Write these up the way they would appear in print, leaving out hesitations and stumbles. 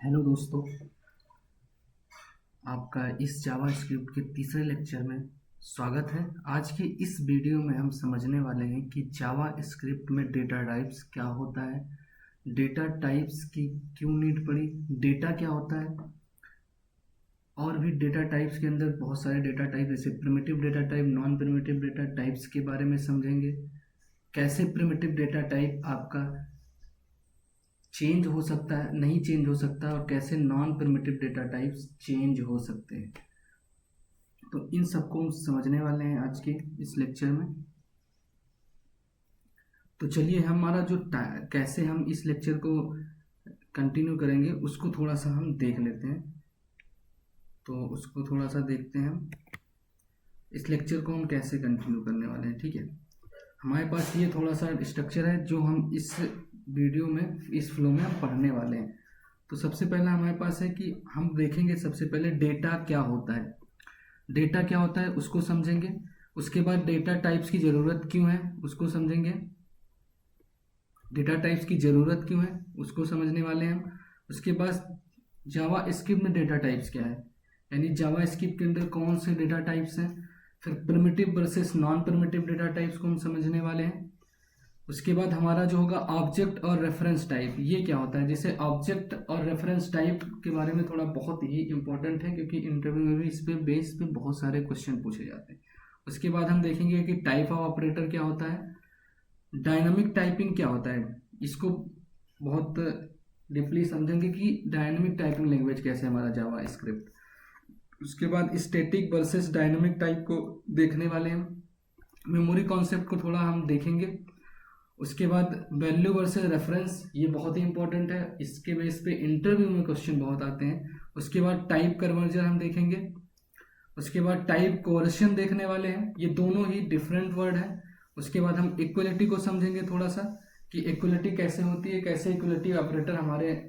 Hello दोस्तों, आपका इस जावा स्क्रिप्ट के तीसरे लेक्चर में स्वागत है। आज की इस वीडियो में हम समझने वाले हैं कि जावा स्क्रिप्ट में डेटा टाइप्स क्या होता है, डेटा टाइप्स की क्यों नीड पड़ी, डेटा क्या होता है, और भी डेटा टाइप्स के अंदर बहुत सारे डेटा टाइप जैसे primitive data type, non primitive data types के बारे में समझेंगे। कैसे प्रिमिटिव डेटा टाइप आपका चेंज हो सकता है, नहीं चेंज हो सकता, और कैसे non primitive data types change हो सकते हैं। तो इन सबको हम समझने वाले हैं आज के इस लेक्चर में। तो चलिए हमारा जो कैसे हम इस लेक्चर को कंटिन्यू करेंगे उसको थोड़ा सा हम देख लेते हैं। तो उसको थोड़ा सा देखते हैं हम इस लेक्चर को हम कैसे कंटिन्यू करने वाले हैं। ठीक है, हमारे पास ये थोड़ा सा स्ट्रक्चर है जो हम इस वीडियो में, इस फ्लो में हम पढ़ने वाले हैं। तो सबसे पहला हमारे पास है कि हम देखेंगे सबसे पहले डेटा क्या होता है। डेटा क्या होता है उसको समझेंगे। उसके बाद डेटा टाइप्स की ज़रूरत क्यों है उसको समझेंगे। डेटा टाइप्स की ज़रूरत क्यों है उसको समझने वाले हैं हम। उसके बाद जावा स्क्रिप्ट में डेटा टाइप्स क्या है, यानी जावा स्क्रिप्ट के अंदर कौन से डेटा टाइप्स हैं। फिर primitive versus non primitive data types को हम समझने वाले हैं। उसके बाद हमारा जो होगा ऑब्जेक्ट और रेफरेंस टाइप, ये क्या होता है। जैसे ऑब्जेक्ट और रेफरेंस टाइप के बारे में थोड़ा बहुत ही इंपॉर्टेंट है, क्योंकि इंटरव्यू में भी इस पे बेस पे बहुत सारे क्वेश्चन पूछे जाते हैं। उसके बाद हम देखेंगे कि टाइप ऑफ ऑपरेटर क्या होता है, डायनामिक टाइपिंग क्या होता है, इसको बहुत डीपली समझेंगे कि डायनामिक टाइपिंग लैंग्वेज कैसे हमारा जावा स्क्रिप्ट। उसके बाद स्टैटिक वर्सेस डायनामिक टाइप को देखने वाले हैं। मेमोरी कॉन्सेप्ट को थोड़ा हम देखेंगे। उसके बाद वैल्यू वर्सेस रेफरेंस, ये बहुत ही इंपॉर्टेंट है, इसके बेस पे इंटरव्यू में क्वेश्चन बहुत आते हैं। उसके बाद टाइप कन्वर्जन हम देखेंगे। उसके बाद टाइप कोवर्शन देखने वाले हैं, ये दोनों ही डिफरेंट वर्ड है। उसके बाद हम इक्वलिटी को समझेंगे थोड़ा सा कि इक्वलिटी कैसे होती है, कैसे इक्वलिटी ऑपरेटर हमारे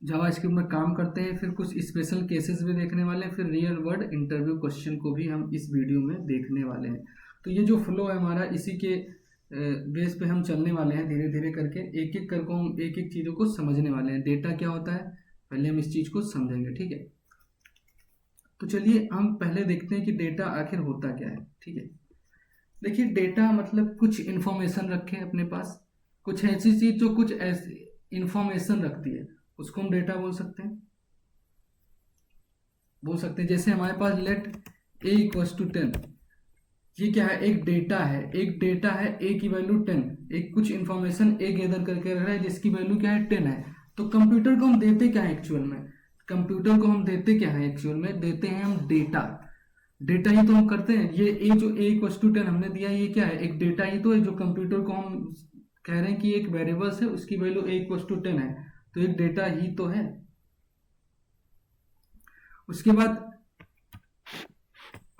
जावा स्क्रिप्ट में काम करते हैं। फिर कुछ स्पेशल केसेस भी देखने वाले हैं। फिर रियल वर्ल्ड इंटरव्यू क्वेश्चन को भी हम इस वीडियो में देखने वाले हैं। तो ये जो फ्लो है हमारा, इसी के बेस पे हम चलने वाले हैं। धीरे धीरे करके एक एक करके हम एक एक चीज़ों को समझने वाले हैं। डेटा क्या होता है पहले हम इस चीज़ को समझेंगे। ठीक है, तो चलिए हम पहले देखते हैं कि डेटा आखिर होता क्या है। ठीक है, देखिए डेटा मतलब कुछ इन्फॉर्मेशन रखे अपने पास, कुछ ऐसी चीज़ जो कुछ ऐसी इंफॉर्मेशन रखती है, उसको हम डेटा बोल सकते हैं। जैसे हमारे पास लेट ए इक्वल्स टू 10, ये क्या है, एक डेटा है। एक डेटा है, ए की वैल्यू 10, एक कुछ इन्फॉर्मेशन ए गैदर करके रख रहा है जिसकी वैल्यू क्या है 10 है। तो कंप्यूटर को हम देते क्या है एक्चुअल में, कंप्यूटर को हम देते क्या है एक्चुअल में, देते हैं हम डेटा। डेटा ही तो हम करते हैं। ये ए जो ए इक्वल्स टू 10 हमने दिया, ये क्या है, एक डेटा ही तो है जो कंप्यूटर को हम कह रहे हैं कि एक वेरिएबल्स है, उसकी वैल्यू ए इक्वल्स टू 10 है, तो एक डेटा ही तो है। उसके बाद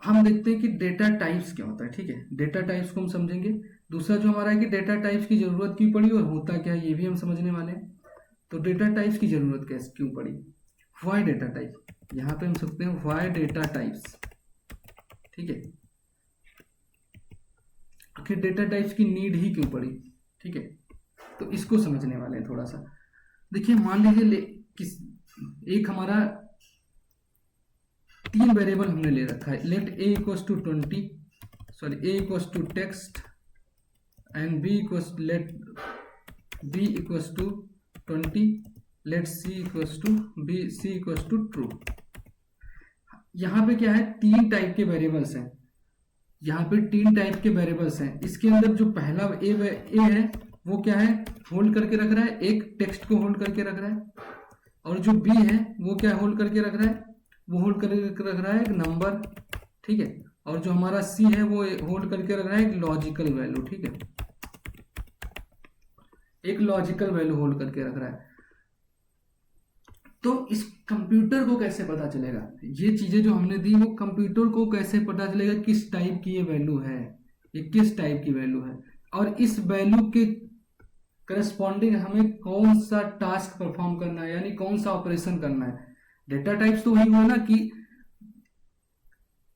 हम देखते हैं कि डेटा टाइप्स क्या होता है। ठीक है, डेटा टाइप्स को हम समझेंगे। दूसरा जो हमारा है कि डेटा टाइप्स की जरूरत क्यों पड़ी और होता क्या है, ये भी हम समझने वाले हैं। तो डेटा टाइप्स की जरूरत कैसे क्यों पड़ी, व्हाई डेटा टाइप, यहाँ पे हम सकते हैं व्हाई डेटा टाइप्स। ठीक है, आखिर डेटा टाइप्स की नीड ही क्यों पड़ी। ठीक है, तो इसको समझने वाले हैं थोड़ा सा। देखिए मान लीजिए किस एक हमारा 3 वेरिएबल हमने ले रखा है। Let a equals to 20, sorry a equals to text and b equals let b equals to 20, let c equals to b c equals to true. यहाँ पे क्या है, 3 टाइप के वेरिएबल्स हैं। यहाँ पे 3 टाइप के वेरिएबल्स हैं। इसके अंदर जो पहला ए है वो क्या है, होल्ड करके रख रहा है, एक टेक्स्ट को होल्ड करके रख रहा है। और जो बी है वो क्या होल्ड करके रख रहा है, वो होल्ड करके रख रहा है एक नंबर। ठीक है, और जो हमारा सी है वो होल्ड करके रख रहा है एक लॉजिकल वैल्यू। ठीक है, एक लॉजिकल वैल्यू होल्ड करके रख रहा है। तो इस कंप्यूटर को कैसे पता चलेगा, ये चीजें जो हमने दी वो कंप्यूटर को कैसे पता चलेगा किस टाइप की ये वैल्यू है, ये किस टाइप की वैल्यू है, और इस वैल्यू के करस्पॉन्डिंग हमें कौन सा टास्क परफॉर्म करना है, यानी कौन सा ऑपरेशन करना है। डेटा टाइप्स तो वही हुआ ना कि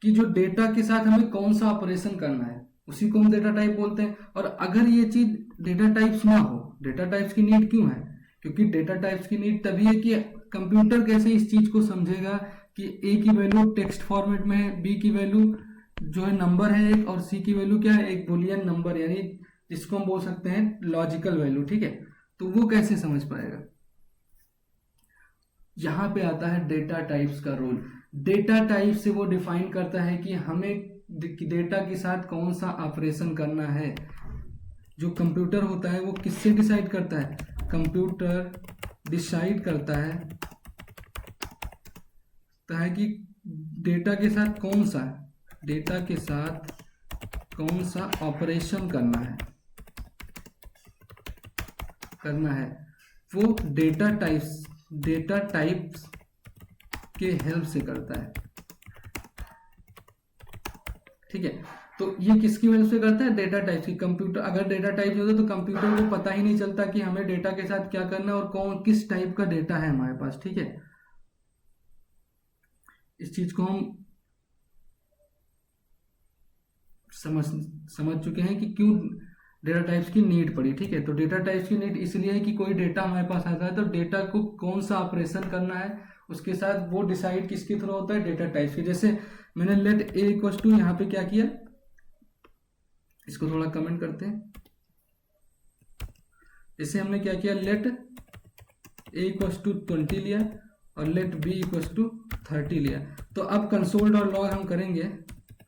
जो डेटा के साथ हमें कौन सा ऑपरेशन करना है, उसी को हम डेटा टाइप बोलते हैं। और अगर ये चीज डेटा टाइप्स ना हो, डेटा टाइप्स की नीड क्यों है, क्योंकि डेटा टाइप्स की नीड तभी है कि कंप्यूटर कैसे इस चीज को समझेगा कि ए की वैल्यू टेक्स्ट फॉर्मेट में है, बी की वैल्यू जो है नंबर है एक, और सी की वैल्यू क्या है, एक बुलियन नंबर, यानी जिसको हम बोल सकते हैं लॉजिकल वैल्यू, ठीक है। तो वो कैसे समझ पाएगा। यहां पे आता है डेटा टाइप्स का रोल। डेटा टाइप से वो डिफाइन करता है कि हमें डेटा के साथ कौन सा ऑपरेशन करना है। जो कंप्यूटर होता है वो किससे डिसाइड करता है, कंप्यूटर डिसाइड करता है कि डेटा के साथ कौन सा ऑपरेशन करना है। वो डेटा टाइप्स के हेल्प से करता है, ठीक है। तो ये किसकी हेल्प से करता है, डेटा टाइप्स की। कंप्यूटर अगर डेटा टाइप्स होता तो कंप्यूटर को पता ही नहीं चलता कि हमें डेटा के साथ क्या करना है और किस टाइप का डेटा है हमारे पास, ठीक है। इस चीज को हम समझ चुके हैं कि क्यों डेटा टाइप्स की नीड पड़ी, ठीक है। तो डेटा टाइप्स की नीड इसलिए है कि कोई डेटा हमारे पास आता है तो डेटा को कौन सा ऑपरेशन करना है उसके साथ वो डिसाइड किसके थ्रू होता है, डेटा टाइप्स के। जैसे मैंने लेट ए इक्वल टू यहाँ पे क्या किया, इसको थोड़ा कमेंट करते हैं। जैसे हमने क्या किया, लेट ए इक्वल टू 20 लिया और लेट बी इक्वल टू 30 लिया। तो अब कंसोल डॉट लॉग हम करेंगे,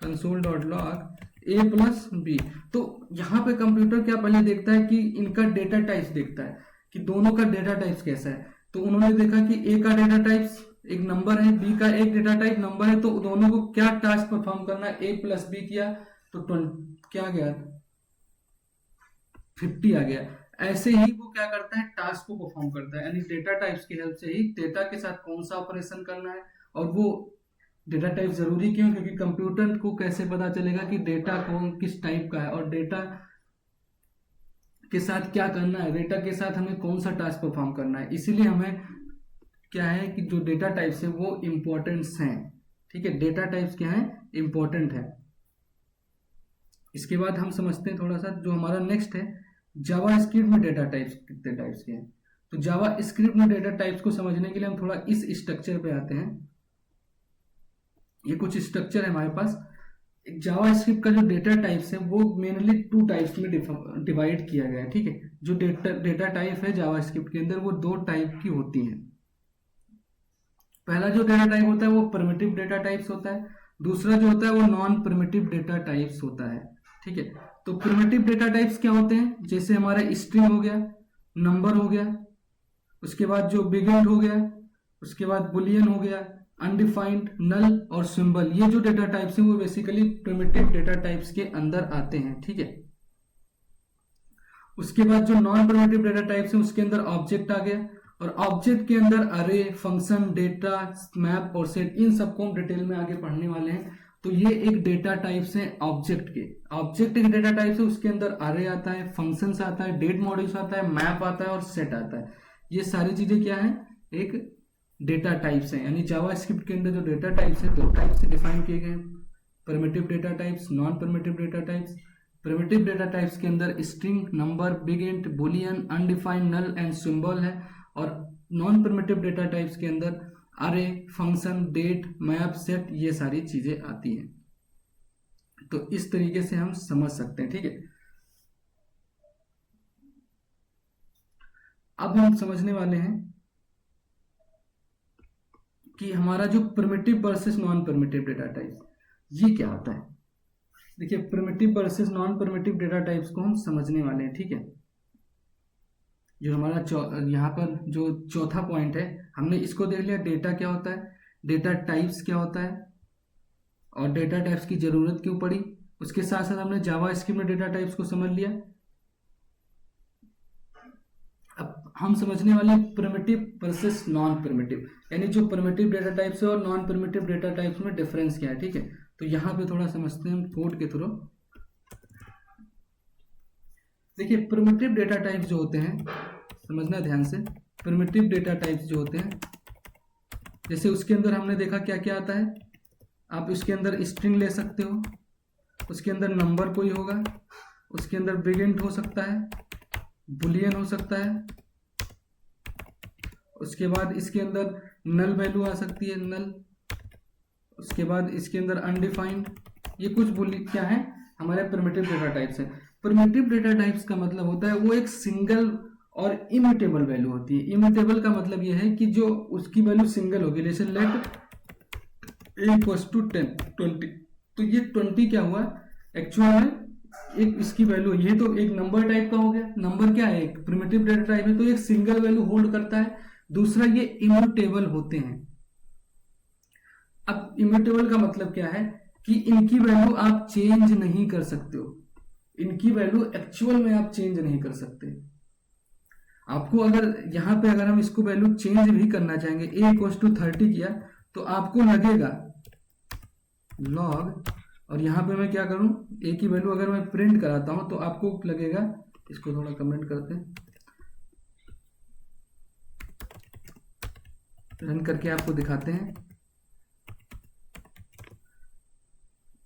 कंसोल डॉट लॉग ए प्लस बी। तो यहाँ पे कंप्यूटर क्या पहले देखता है कि इनका डेटा टाइप्स देखता है कि दोनों का डेटा टाइप्स कैसा है। तो उन्होंने देखा कि ए का डेटा टाइप्स एक नंबर है, बी का एक डेटा टाइप नंबर है, तो दोनों को क्या टास्क परफॉर्म करना है, ए प्लस बी किया तो क्या आ गया, 50 आ गया। ऐसे ही वो क्या करता है, टास्क को परफॉर्म करता है, यानी डेटा टाइप्स की हेल्प से ही डेटा के साथ कौन सा ऑपरेशन करना है। और वो डेटा टाइप जरूरी क्यों, क्योंकि कंप्यूटर को कैसे पता चलेगा कि डेटा कौन किस टाइप का है और डेटा के साथ क्या करना है, डेटा के साथ हमें कौन सा टास्क परफॉर्म करना है। इसीलिए हमें क्या है कि जो डेटा टाइप्स है वो इंपॉर्टेंट्स हैं, ठीक है। डेटा टाइप्स क्या है, इंपॉर्टेंट है। इसके बाद हम समझते हैं थोड़ा सा जो हमारा नेक्स्ट है, जावा स्क्रिप्ट में डेटा टाइप्स कितने टाइप्स के हैं। तो जावा स्क्रिप्ट में डेटा टाइप्स को समझने के लिए हम थोड़ा इस स्ट्रक्चर पे आते हैं। ये कुछ स्ट्रक्चर है हमारे पास। जावा स्क्रिप्ट का जो डेटा टाइप्स है वो मेनली 2 टाइप्स में डिवाइड किया गया है, ठीक है। जो डेटा टाइप है जावा स्क्रिप्ट के अंदर वो 2 टाइप की होती हैं। पहला जो डेटा टाइप होता है वो प्रिमिटिव डेटा टाइप्स होता है, दूसरा जो होता है वो नॉन प्रिमिटिव डेटा टाइप्स होता है, ठीक है। तो प्रिमिटिव डेटा टाइप्स क्या होते हैं, जैसे हमारा स्ट्रिंग हो गया, नंबर हो गया, उसके बाद जो बिग इंट हो गया, उसके बाद बुलियन हो गया, अनडिफाइंड, नल और सिंबल। ये जो डेटा टाइप्स हैं वो बेसिकली प्रिमिटिव डेटा टाइप्स के अंदर आते हैं, ठीक है। उसके बाद जो नॉन प्रिमिटिव डेटा टाइप्स हैं उसके अंदर ऑब्जेक्ट आ गया, और ऑब्जेक्ट के अंदर अरे, फंक्शन, डेटा, मैप और सेट, इन सबको हम डिटेल में आगे पढ़ने वाले हैं। तो ये एक डेटा टाइप्स हैं ऑब्जेक्ट के। ऑब्जेक्ट एक डेटा टाइप्स है, उसके अंदर अरे आता है, फंक्शंस आता है, डेट मॉड्यूल्स आता है, मैप आता है और सेट आता है। ये सारी चीजें क्या है, एक डेटा टाइप्स हैं। यानी जावा स्क्रिप्ट के अंदर जो डेटा टाइप्स है 2 टाइप से डिफाइन किए गए हैं, primitive data types, non primitive data types. Primitive data types के अंदर string, number, big int, boolean, undefined, null and symbol है, और नॉन प्रिमिटिव डेटा टाइप्स के अंदर अरे, फंक्शन, डेट, मैप, सेट, ये सारी चीजें आती हैं। तो इस तरीके से हम समझ सकते हैं, ठीक है। अब हम समझने वाले हैं कि हमारा जो primitive versus non primitive data types ये क्या होता है। देखिए, primitive versus non primitive data types को हम समझने वाले हैं, ठीक है। जो हमारा यहाँ पर जो चौथा पॉइंट है, हमने इसको देख लिया, डेटा क्या होता है, डेटा टाइप्स क्या होता है और डेटा टाइप्स की जरूरत क्यों पड़ी। उसके साथ साथ हमने जावा स्क्रिप्ट में डेटा टाइप्स को समझ लिया। अब हम समझने वाले प्रिमिटिव वर्सेस नॉन प्रिमिटिव, यानी जो प्रिमिटिव डेटा टाइप्स है और नॉन प्रिमिटिव डेटा टाइप्स में डिफरेंस क्या है, ठीक है। तो यहाँ पे थोड़ा समझते हैं हम कोड के थ्रू। देखिए, प्रिमिटिव डेटा टाइप्स जो होते हैं, समझना ध्यान से, प्रिमिटिव डेटा टाइप्स जो होते हैं, जैसे उसके अंदर हमने देखा क्या क्या आता है। आप इसके अंदर स्ट्रिंग ले सकते हो, उसके अंदर नंबर कोई होगा, उसके अंदर बिग इंट हो सकता है, बुलियन हो सकता है, उसके बाद इसके अंदर नल वैल्यू आ सकती है, नल। उसके बाद इसके अंदर अनडिफाइंड। ये कुछ बोली क्या है, हमारे प्रिमिटिव डेटा टाइप्स है। प्रिमिटिव डेटा टाइप्स का मतलब होता है वो एक सिंगल और इम्यूटेबल वैल्यू होती है। इम्यूटेबल का मतलब ये है कि जो उसकी वैल्यू सिंगल होगी, जैसे लेट इक्वल्स टू 20, तो ये 20 क्या हुआ एक्चुअल में, एक इसकी वैल्यू, ये तो एक नंबर टाइप का हो गया। नंबर क्या है, एक प्रिमिटिव डेटा टाइप है, तो एक सिंगल वैल्यू होल्ड करता है। दूसरा ये इम्यूटेबल होते हैं। अब इम्यूटेबल का मतलब क्या है कि इनकी वैल्यू आप चेंज नहीं कर सकते हो, इनकी वैल्यू एक्चुअल में आप चेंज नहीं कर सकते। आपको अगर यहाँ पे अगर हम इसको वैल्यू चेंज भी करना चाहेंगे, a इक्वल्स टू 30 किया तो आपको लगेगा log, और यहाँ पे मैं क्या करूं, a की वैल्यू अगर मैं प्रिंट कराता हूं तो आपको लगेगा, इसको थोड़ा कमेंट करते हैं, रन करके आपको दिखाते हैं।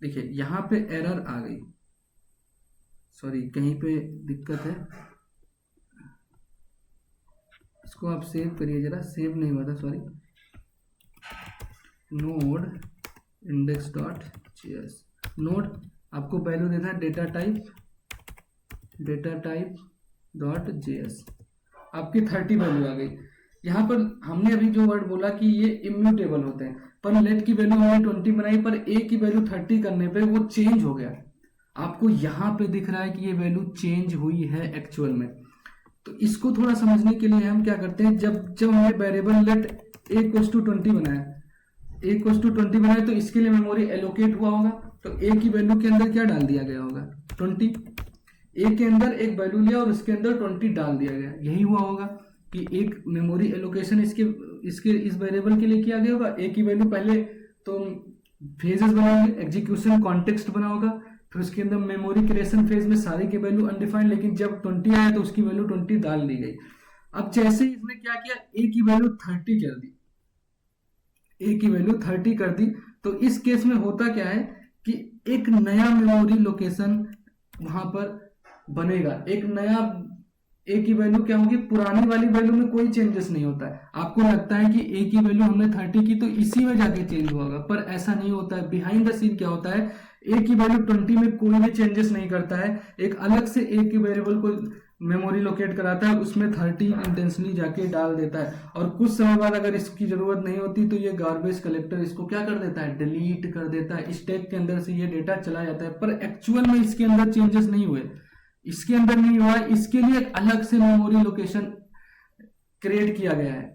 देखिए यहाँ पे एरर आ गई, सॉरी कहीं पे दिक्कत है, इसको आप सेव करिए जरा, सेव नहीं हुआ था, sorry. Node index dot JS, node आपको वैल्यू देना है डेटा टाइप डॉट जेएस, आपकी 30 वैल्यू आ गई। यहाँ पर हमने अभी जो वर्ड बोला कि ये इम्यूटेबल होते हैं, पर लेट की वैल्यू हमने 20 बनाई, पर ए की वैल्यू 30 करने पे वो चेंज हो गया। आपको यहाँ पे दिख रहा है कि ये वैल्यू चेंज हुई है एक्चुअल में। तो इसको थोड़ा समझने के लिए हम क्या करते हैं, जब हमने variable let a equals to 20 बनाया, ए इक्वल्स टू 20 बनाया, तो इसके लिए मेमोरी एलोकेट हुआ होगा, तो ए की वैल्यू के अंदर क्या डाल दिया गया होगा, 20। ए के अंदर एक वैल्यू लिया और उसके अंदर 20 डाल दिया गया, यही हुआ होगा कि एक मेमोरी एलोकेशन इसके इस वेरिएबल के लिए किया गया होगा। ए की वैल्यू पहले तो फेजेस बनाओगे, एग्जीक्यूशन कॉन्टेक्स्ट बना होगा, फिर उसके अंदर मेमोरी क्रिएशन फेज में सारी की वैल्यू अनडिफाइंड, लेकिन जब 20 आया तो उसकी वैल्यू 20 डाल दी गई। अब जैसे ही इसने क्या किया, ए की वैल्यू 30 कर दी, ए की वैल्यू 30 कर दी, तो इस केस में होता क्या है कि एक नया मेमोरी लोकेशन वहां पर बनेगा, एक नया ए की वैल्यू क्या होगी, पुरानी वाली वैल्यू में कोई चेंजेस नहीं होता है। आपको लगता है कि ए की वैल्यू हमने 30 की तो इसी में जाके चेंज हुआ होगा, पर ऐसा नहीं होता है। बिहाइंड द सीन क्या होता है, ए की वैल्यू 20 में कोई भी चेंजेस नहीं करता है, एक अलग से ए की वेरिएबल को मेमोरी लोकेट कराता है, उसमें 30 इंटेंशनली जाके डाल देता है, और कुछ समय बाद अगर इसकी जरूरत नहीं होती तो ये गार्बेज कलेक्टर इसको क्या कर देता है, डिलीट कर देता है, स्टैक के अंदर से ये डेटा चला जाता है। पर एक्चुअल में इसके अंदर चेंजेस नहीं हुए, इसके अंदर नहीं हुआ, इसके लिए एक अलग से मेमोरी लोकेशन क्रिएट किया गया है।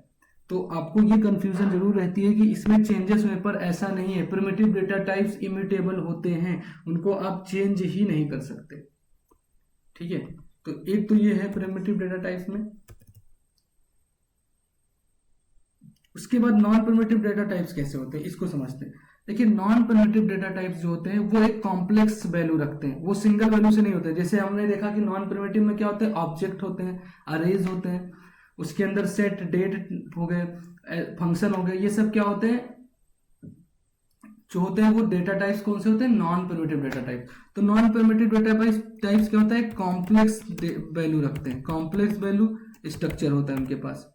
तो आपको ये कंफ्यूजन जरूर रहती है कि इसमें चेंजेस हुए, पर ऐसा नहीं है। प्रिमिटिव डेटा टाइप्स इम्यूटेबल होते हैं, उनको आप चेंज ही नहीं कर सकते, ठीक है। तो एक तो ये है प्रिमिटिव डेटा टाइप्स में। उसके बाद नॉन प्रिमिटिव डेटा टाइप्स कैसे होते हैं, इसको समझते हैं। देखिए नॉन प्रिमिटिव डेटा टाइप्स जो होते हैं वो एक कॉम्प्लेक्स वैल्यू रखते हैं, वो सिंगल वैल्यू से नहीं होते। जैसे हमने देखा कि नॉन प्रिमिटिव में क्या होते हैं, ऑब्जेक्ट होते हैं, अरेज होते हैं, उसके अंदर सेट, डेट हो गए, फंक्शन हो गए, ये सब क्या होते हैं जो होते हैं वो डेटा टाइप्स कौन से होते हैं, नॉन प्रिमिटिव डेटा टाइप। तो नॉन प्रिमिटिव डेटा टाइप्स क्या होता है, कॉम्प्लेक्स वैल्यू रखते हैं, कॉम्प्लेक्स वैल्यू स्ट्रक्चर होता है उनके पास,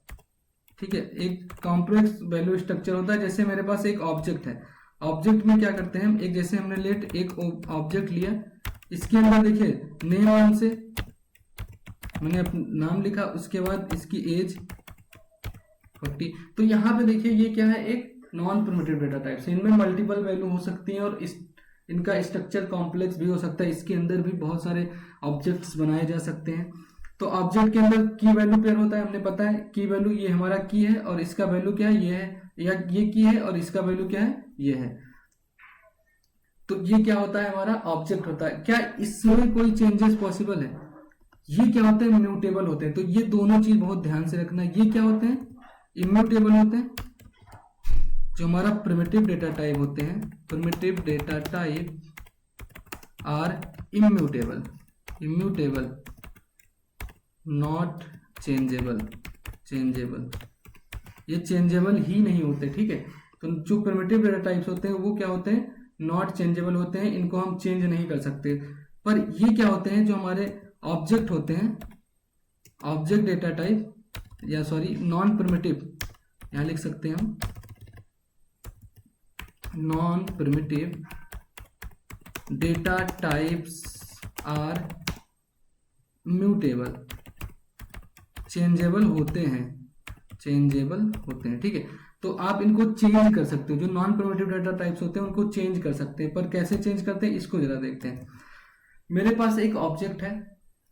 ठीक है। एक कॉम्प्लेक्स वैल्यू स्ट्रक्चर होता है। जैसे मेरे पास एक ऑब्जेक्ट है, ऑब्जेक्ट में क्या करते हैं हम, एक जैसे हमने लेट एक ऑब्जेक्ट लिया, इसके अंदर देखिए नेम नाम से मैंने अपना नाम लिखा, उसके बाद इसकी एज 40। तो यहाँ पे देखिए ये क्या है, एक नॉन प्रिमिटिव डेटा टाइप से, इनमें मल्टीपल वैल्यू हो सकती हैं और इनका स्ट्रक्चर कॉम्प्लेक्स भी हो सकता है, इसके अंदर भी बहुत सारे ऑब्जेक्ट्स बनाए जा सकते हैं। तो ऑब्जेक्ट के अंदर की वैल्यू पेयर होता है, हमने पता है की वैल्यू, ये हमारा की है और इसका वैल्यू क्या है, ये है, या ये की है और इसका वैल्यू क्या है, ये है। तो ये क्या होता है, हमारा ऑब्जेक्ट होता है। क्या इसमें कोई चेंजेस पॉसिबल है, ये क्या होते हैं, इम्यूटेबल होते हैं। तो ये दोनों चीज बहुत ध्यान से रखना, ये क्या होते हैं, इम्यूटेबल होते हैं। जो हमारा प्रिमिटिव डेटा टाइप होते हैं, primitive data type are immutable, not changeable, ये चेंजेबल ही नहीं होते, ठीक है। तो जो प्रिमिटिव डेटा टाइप्स होते हैं वो क्या होते हैं, नॉट चेंजेबल होते हैं, इनको हम चेंज नहीं कर सकते। पर ये क्या होते हैं, जो हमारे ऑब्जेक्ट होते हैं, ऑब्जेक्ट डेटा टाइप, या सॉरी नॉन प्रिमिटिव, यहाँ लिख सकते हैं हम non primitive data types are mutable, changeable होते हैं, चेंजेबल होते हैं, ठीक है। तो आप इनको चेंज कर सकते हो, जो नॉन प्रिमिटिव डाटा टाइप्स होते हैं उनको चेंज कर सकते हैं, पर कैसे चेंज करते हैं इसको जरा देखते हैं। मेरे पास एक ऑब्जेक्ट है,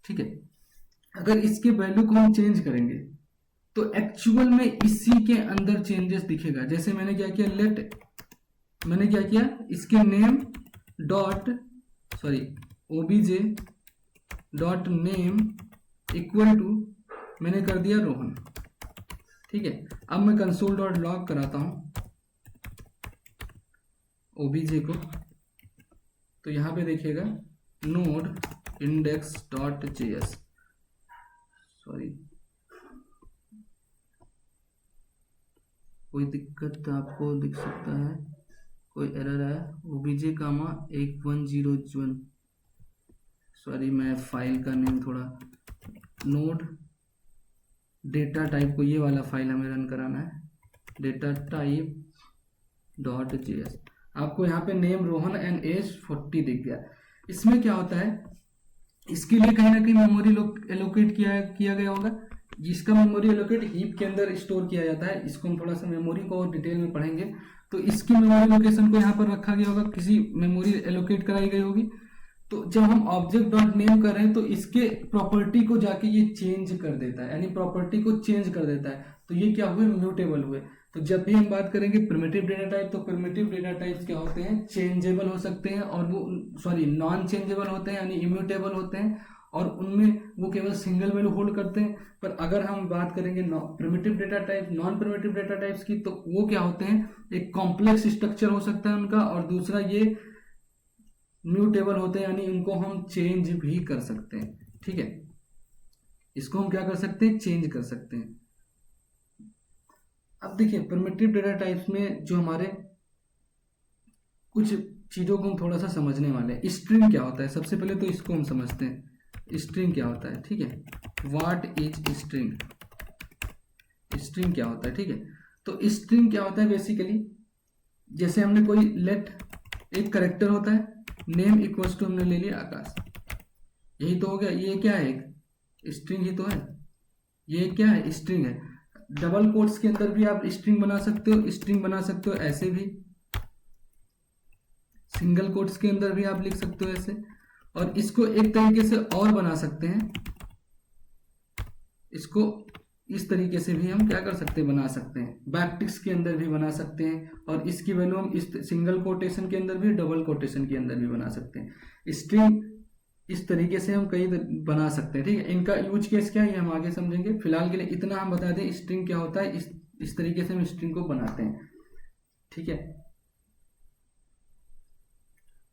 ठीक है, अगर इसके वैल्यू को हम चेंज करेंगे तो एक्चुअल में इसी के अंदर चेंजेस दिखेगा। जैसे मैंने क्या किया, मैंने क्या किया, इसके name dot sorry OBJ dot name equal to मैंने कर दिया रोहन, ठीक है। अब मैं कंसोल डॉट लॉग कराता हूं ओबीजे को, तो यहां पे देखिएगा node index dot JS, sorry कोई दिक्कत आपको दिख सकता है, कोई एरर है, ओबीजे कामा 1101, सॉरी मैं फाइल का नेम थोड़ा, नोड डेटा टाइप को ये वाला फाइल हमें रन कराना है, डेटा टाइप डॉट जेएस। आपको यहाँ पे नेम रोहन एंड एज 40 दिख गया। इसमें क्या होता है, इसके लिए कहीं ना कहीं मेमोरी एलोकेट किया गया होगा, जिसका मेमोरी एलोकेट हीप के अंदर स्टोर किया जाता है। इसको हम थोड़ा सा मेमोरी को और डिटेल में पढ़ेंगे, तो इसकी मेमोरी लोकेशन को यहाँ पर रखा गया होगा, किसी मेमोरी एलोकेट कराई गई होगी। तो जब हम ऑब्जेक्ट डॉट नेम कर रहे हैं तो इसके प्रॉपर्टी को जाके ये चेंज कर देता है, यानी प्रॉपर्टी को चेंज कर देता है, तो ये क्या हुए, म्यूटेबल हुए। तो जब भी हम बात करेंगे प्रिमिटिव डेटा टाइप, तो प्रिमिटिव डेटा टाइप्स क्या होते हैं, चेंजेबल हो सकते हैं, और वो सॉरी नॉन चेंजेबल होते हैं, यानी इम्यूटेबल होते हैं, और उनमें वो केवल सिंगल वैल्यू होल्ड करते हैं। पर अगर हम बात करेंगे primitive data type, non primitive data types की, तो वो क्या होते हैं, एक कॉम्प्लेक्स स्ट्रक्चर हो सकता है उनका, और दूसरा ये म्यूटेबल होते हैं, यानी इनको हम चेंज भी कर सकते हैं, ठीक है। इसको हम क्या कर सकते हैं, चेंज कर सकते हैं। अब देखिए प्रिमिटिव डेटा टाइप्स में जो हमारे कुछ चीजों को हम थोड़ा सा समझने वाले हैं। स्ट्रिंग क्या होता है, सबसे पहले तो इसको हम समझते हैं, स्ट्रिंग क्या होता है, ठीक है। व्हाट इज स्ट्रिंग, स्ट्रिंग क्या होता है, ठीक है। तो स्ट्रिंग क्या होता है, बेसिकली जैसे हमने कोई एक करेक्टर होता है, नेम इक्वल्स टू हमने ले लिया आकाश, यही तो हो गया, ये क्या है, एक स्ट्रिंग ही तो है, ये क्या है, स्ट्रिंग है। डबल कोट्स के अंदर भी आप स्ट्रिंग बना सकते हो, स्ट्रिंग बना सकते हो ऐसे भी, सिंगल कोट्स के अंदर भी आप लिख सकते हो ऐसे, और इसको एक तरीके से और बना सकते हैं, इसको इस तरीके से भी हम क्या कर सकते हैं, बना सकते हैं, बैकटिक्स के अंदर भी बना सकते हैं, और इसकी वैल्यू हम इस सिंगल कोटेशन के अंदर भी, डबल कोटेशन के अंदर भी बना सकते हैं। स्ट्रिंग इस तरीके से हम कई बना सकते हैं, ठीक है। इनका यूज केस क्या है ये हम आगे समझेंगे, फिलहाल के लिए इतना हम बता दें स्ट्रिंग क्या होता है, इस तरीके से हम स्ट्रिंग को बनाते हैं, ठीक है।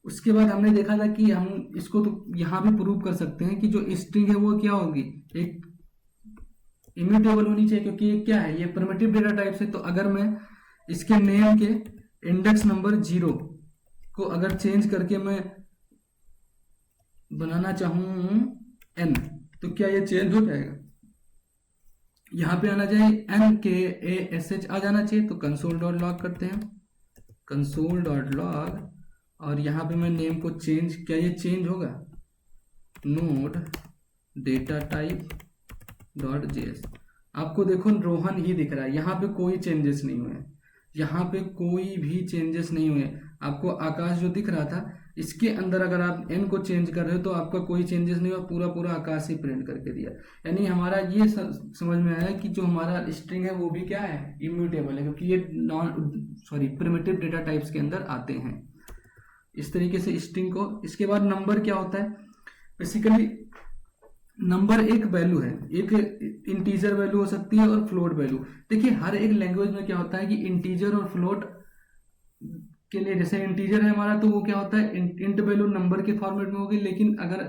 उसके बाद हमने देखा था कि हम इसको तो यहाँ भी प्रूव कर सकते हैं कि जो स्ट्रिंग है वो क्या होगी, एक इम्यूटेबल होनी चाहिए, क्योंकि ये क्या है, ये प्रिमिटिव डेटा टाइप से। तो अगर मैं इसके नेम के इंडेक्स नंबर 0 को अगर चेंज करके मैं बनाना चाहूं n, तो क्या ये चेंज हो जाएगा, यहां पे आना चाहिए NKASH आ जाना चाहिए। तो कंसोल डॉट लॉग करते हैं, कंसोल डॉट लॉग, और यहां पे मैं नेम को चेंज, क्या ये चेंज होगा, node data type dot JS. आपको देखो रोहन ही दिख रहा है, यहाँ पे कोई चेंजेस नहीं हुए, यहाँ पे कोई भी चेंजेस नहीं हुए। आपको आकाश जो दिख रहा था, इसके अंदर अगर आप एन को चेंज कर रहे हो तो आपका कोई चेंजेस नहीं हुआ, पूरा पूरा आकाश ही प्रिंट करके दिया। यानी हमारा ये समझ में आया कि जो हमारा स्ट्रिंग है वो भी क्या है, इम्यूटेबल है, क्योंकि ये प्रिमिटिव डेटा टाइप्स के अंदर आते हैं। इस तरीके से स्ट्रिंग को। इसके बाद नंबर क्या होता है, बेसिकली नंबर एक वैल्यू है, एक इंटीजर वैल्यू हो सकती है और फ्लोट वैल्यू। देखिए हर एक लैंग्वेज में क्या होता है कि इंटीजर और फ्लोट के लिए, जैसे इंटीजर है हमारा तो वो क्या होता है, इंट वैल्यू नंबर के फॉर्मेट में होगी, लेकिन अगर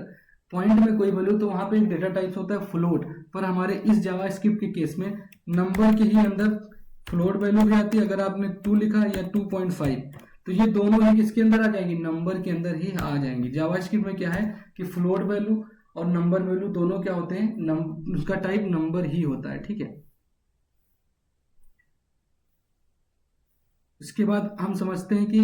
पॉइंट में कोई वैल्यू तो वहां पे एक डेटा टाइप्स होता है फ्लोट। पर हमारे इस जावास्क्रिप्ट के केस में नंबर के ही अंदर फ्लोट वैल्यू भी आती है। अगर आपने 2 लिखा या 2.5, तो ये दोनों ही किसके अंदर आ जाएंगी, नंबर के अंदर ही आ जाएंगी। जावास्क्रिप्ट में क्या है कि फ्लोट वैल्यू और नंबर वैल्यू दोनों क्या होते हैं, उसका टाइप नंबर ही होता है, ठीक है। उसके बाद हम समझते हैं कि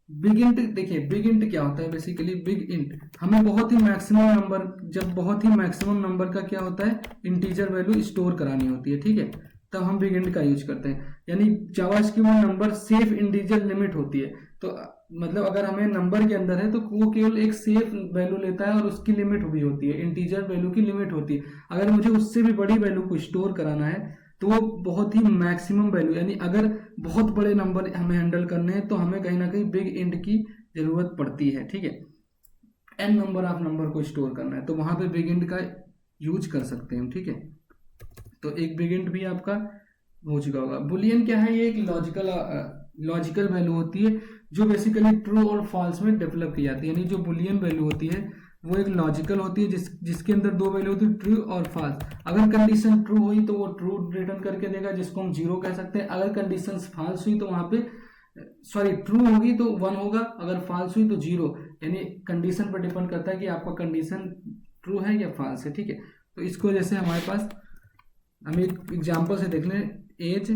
बिग इंट। देखिए बिग इंट क्या होता है बेसिकली। बिग इंट हमें बहुत ही मैक्सिमम नंबर, जब बहुत ही मैक्सिमम नंबर का क्या होता है इंटीजर वैल्यू स्टोर करानी होती है, ठीक है, तब हम बिग इंट का यूज करते हैं। यानी जावास्क्रिप्ट में नंबर सेफ इंटीजर लिमिट होती है। तो मतलब अगर हमें नंबर के अंदर है तो वो केवल एक सेफ वैल्यू लेता है और उसकी लिमिट भी होती है, इंटीजर वैल्यू की लिमिट होती है। अगर मुझे उससे भी बड़ी वैल्यू को स्टोर कराना है तो वो बहुत ही मैक्सिमम वैल्यू, यानी अगर बहुत बड़े नंबर हमें हैंडल करने हैं तो हमें कहीं ना कहीं बिग इंट की जरूरत पड़ती है, ठीक है। एन नंबर ऑफ नंबर को स्टोर करना है तो वहां पे बिग इंट का यूज कर सकते हैं, ठीक है। तो एक बिग इंट भी आपका हो चुका होगा। बुलियन क्या है, ये एक लॉजिकल वैल्यू होती है जो बेसिकली ट्रू और फॉल्स में डेवलप की जाती है। यानी जो बुलियन वैल्यू होती है वो एक लॉजिकल होती है जिसके अंदर दो वैल्यू होती है, ट्रू और फॉल्स। अगर कंडीशन ट्रू हुई तो वो ट्रू रिटर्न करके देगा, जिसको हम जीरो कह सकते हैं। अगर कंडीशन फॉल्स हुई तो वहां पे सॉरी ट्रू होगी तो वन होगा, अगर फॉल्स हुई तो जीरो। यानी कंडीशन पर डिपेंड करता है कि आपका कंडीशन ट्रू है या फॉल्स है, ठीक है। तो इसको जैसे हमारे पास हम एक एग्जाम्पल से देख लें, एज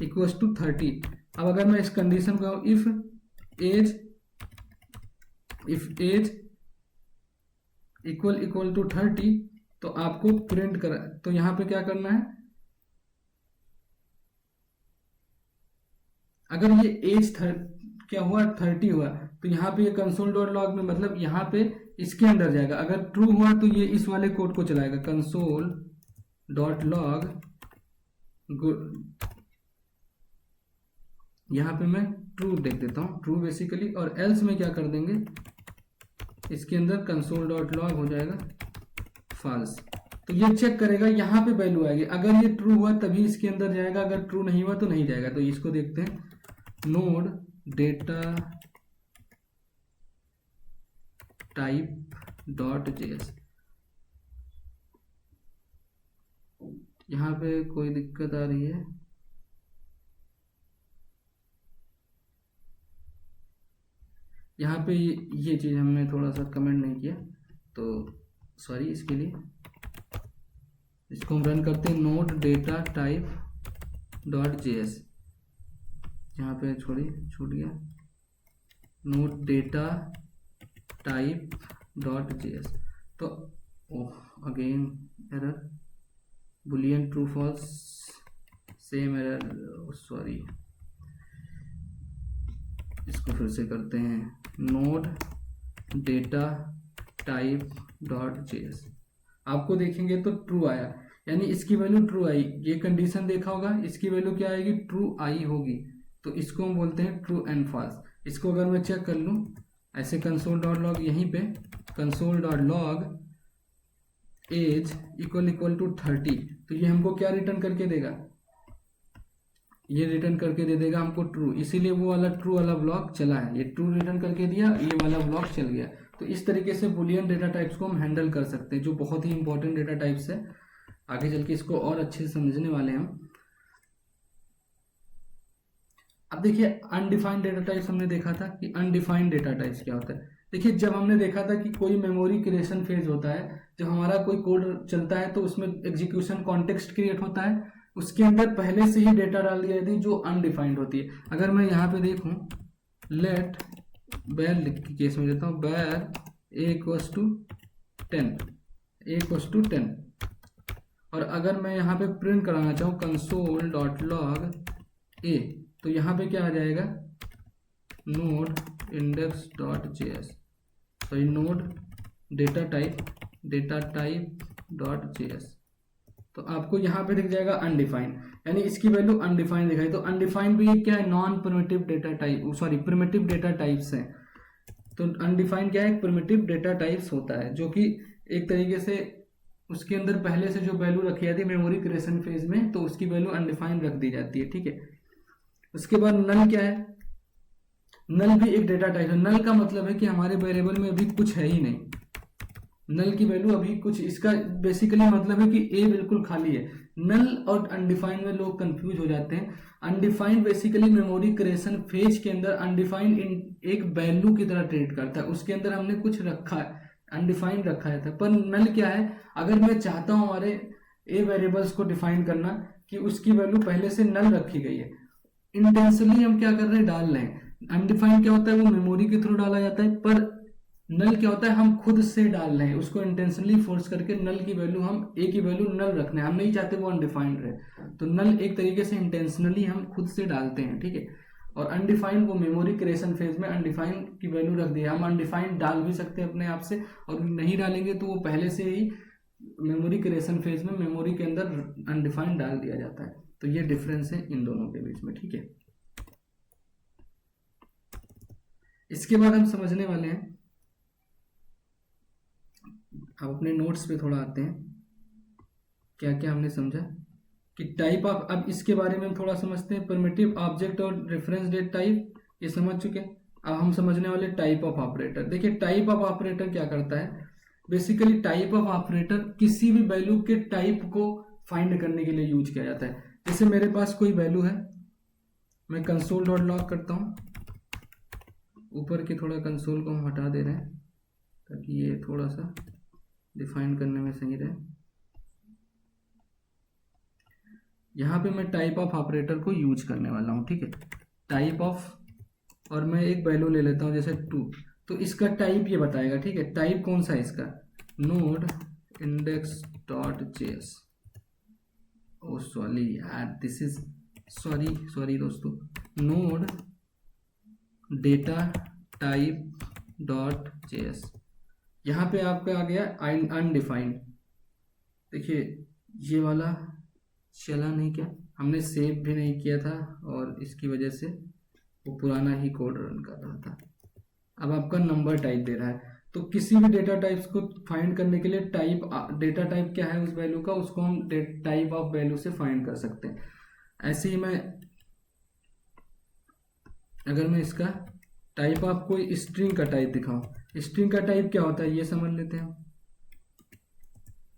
इक्वल्स टू 30। अब अगर मैं इस कंडीशन को इफ एज इक्वल टू 30 तो आपको प्रिंट कर, तो यहां पे क्या करना है, अगर ये एज क्या हुआ 30 हुआ तो यहाँ पे ये कंसोल डॉट लॉग में, मतलब यहाँ पे इसके अंदर जाएगा। अगर ट्रू हुआ तो ये इस वाले कोड को चलाएगा, कंसोल डॉट लॉग। यहाँ पे मैं ट्रू देख देता हूँ, ट्रू बेसिकली, और एल्स में क्या कर देंगे, इसके अंदर कंसोल डॉट लॉग हो जाएगा फॉल्स। तो ये चेक करेगा, यहाँ पे वैल्यू आएगी। अगर ये ट्रू हुआ तभी इसके अंदर जाएगा, अगर ट्रू नहीं हुआ तो नहीं जाएगा। तो इसको देखते हैं, node data type dot JS. यहाँ पे कोई दिक्कत आ रही है, यहाँ पे ये चीज़ हमने थोड़ा सा कमेंट नहीं किया तो सॉरी इसके लिए। इसको हम रन करते हैं, node data type dot JS. यहाँ पे छूट गया, node data type dot JS. तो again error, boolean true false, same error, sorry. इसको फिर से करते हैं, node data type dot JS. आपको देखेंगे तो ट्रू आया, यानी इसकी वैल्यू ट्रू आई। ये कंडीशन देखा होगा, इसकी वैल्यू क्या आएगी, ट्रू आई होगी। तो इसको हम बोलते हैं ट्रू एंड फॉल्स। इसको अगर मैं चेक कर लूँ ऐसे, कंसोल डॉट लॉग, यहीं पे console dot log age equal to 30, तो ये हमको क्या रिटर्न करके देगा, ये रिटर्न करके दे देगा हमको ट्रू। इसीलिए वो वाला ट्रू वाला ब्लॉक चला है, ये ट्रू रिटर्न करके दिया, ये वाला ब्लॉक चल गया। तो इस तरीके से बुलियन डेटा टाइप्स को हम हैंडल कर सकते हैं, जो बहुत ही इंपॉर्टेंट डेटा टाइप्स है। आगे चल के इसको और अच्छे से समझने वाले हैं हम। अब देखिए अनडिफाइंड डेटा टाइप्स हमने देखा था कि अनडिफाइंड डेटा टाइप्स क्या होता है। देखिए जब हमने देखा था कि कोई मेमोरी क्रिएशन फेज होता है, जब हमारा कोई कोड चलता है तो उसमें एग्जीक्यूशन कॉन्टेक्स्ट क्रिएट होता है, उसके अंदर पहले से ही डेटा डाल दिया जाती है जो अनडिफाइंड होती है। अगर मैं यहाँ पे देखूँ, लेट बैर के केस में देता हूँ, बैर ए इक्वल्स टू 10, और अगर मैं यहाँ पे प्रिंट कराना चाहूँ कंसोल डॉट लॉग ए, तो यहाँ पे क्या आ जाएगा, node index dot JS, sorry node data type dot JS. तो आपको यहाँ पे दिख जाएगा अनडिफाइंड, यानी इसकी वैल्यू अनडिफाइंड दिखाई। तो अनडिफाइंड भी क्या है, non primitive data type, sorry primitive data types हैं। तो अनडिफाइंड क्या है, प्रिमिटिव डेटा टाइप्स होता है, जो कि एक तरीके से उसके अंदर पहले से जो वैल्यू रखी जाती है मेमोरी क्रिएशन फेज में, तो उसकी वैल्यू अनडिफाइंड रख दी जाती है, ठीक है। उसके बाद नल क्या है, नल भी एक डेटा टाइप है। नल का मतलब है कि हमारे वेरिएबल में अभी कुछ है ही नहीं, नल की वैल्यू अभी कुछ, इसका बेसिकली मतलब है कि ए बिल्कुल खाली है। नल और अनडिफाइंड में लोग कंफ्यूज हो जाते हैं। Undefined basically memory creation phase के अंदर अनडिफाइंड एक वैल्यू की तरह ट्रीट करता है, उसके अंदर हमने कुछ रखा है, अनडिफाइंड रखा है। पर नल क्या है, अगर मैं चाहता हूं हमारे ए वेरिएबल्स को डिफाइन करना कि उसकी वैल्यू पहले से नल रखी गई है, इंटेंशनली हम क्या कर रहे हैं, डाल रहे हैं। अनडिफाइंड क्या होता है, वो मेमोरी के थ्रू डाला जाता है, पर नल क्या होता है, हम खुद से डाल रहे हैं उसको, इंटेंशनली फोर्स करके नल की वैल्यू, हम ए की वैल्यू नल रखना है, हम नहीं चाहते वो अनडिफाइंड रहे, तो नल एक तरीके से इंटेंशनली हम खुद से डालते हैं, ठीक है। और अनडिफाइंड वो मेमोरी क्रिएशन फेज में अनडिफाइंड की वैल्यू रख दिया, हम अनडिफाइंड डाल भी सकते हैं अपने आप से, और नहीं डालेंगे तो वो पहले से ही मेमोरी क्रिएशन फेज में मेमोरी के अंदर अनडिफाइंड डाल दिया जाता है। तो ये डिफरेंस है इन दोनों के बीच में, ठीक है। इसके बाद हम समझने वाले हैं, अब अपने नोट्स पे थोड़ा आते हैं, क्या क्या हमने समझा कि टाइप ऑफ, अब इसके बारे में हम थोड़ा समझते हैं। प्रिमिटिव ऑब्जेक्ट और रेफरेंस डेट टाइप ये समझ चुके हैं। अब हम समझने वाले टाइप ऑफ ऑपरेटर। देखिए टाइप ऑफ ऑपरेटर क्या करता है, बेसिकली टाइप ऑफ ऑपरेटर किसी भी वैल्यू के टाइप को फाइंड करने के लिए यूज किया जाता है। जैसे मेरे पास कोई वैल्यू है, मैं कंसोल डॉट लॉग करता हूँ, ऊपर के थोड़ा कंसोल को हम हटा दे रहे हैं ताकि ये थोड़ा सा डिफाइन करने में सही रहे। यहाँ पे मैं टाइप ऑफ ऑपरेटर को यूज करने वाला हूँ, ठीक है। टाइप ऑफ, और मैं एक वैल्यू ले लेता हूँ जैसे 2, तो इसका टाइप ये बताएगा, ठीक है। टाइप कौन सा है इसका, नोड इंडेक्स डॉट जेएस। ओ सॉरी यार, दिस इज सॉरी दोस्तों, node data type dot JS. यहाँ पे आपका आ गया अनडिफाइंड। देखिए ये वाला चला नहीं, क्या हमने सेव भी नहीं किया था और इसकी वजह से वो पुराना ही कोड रन कर रहा था। अब आपका नंबर टाइप दे रहा है, तो किसी भी डेटा टाइप्स को फाइंड करने के लिए टाइप, डेटा टाइप क्या है उस वैल्यू का, उसको हम टाइप ऑफ वैल्यू से फाइंड कर सकते हैं। ऐसे ही मैं अगर मैं इसका टाइप ऑफ कोई स्ट्रिंग का टाइप दिखाऊं, स्ट्रिंग का टाइप क्या होता है ये समझ लेते हैं।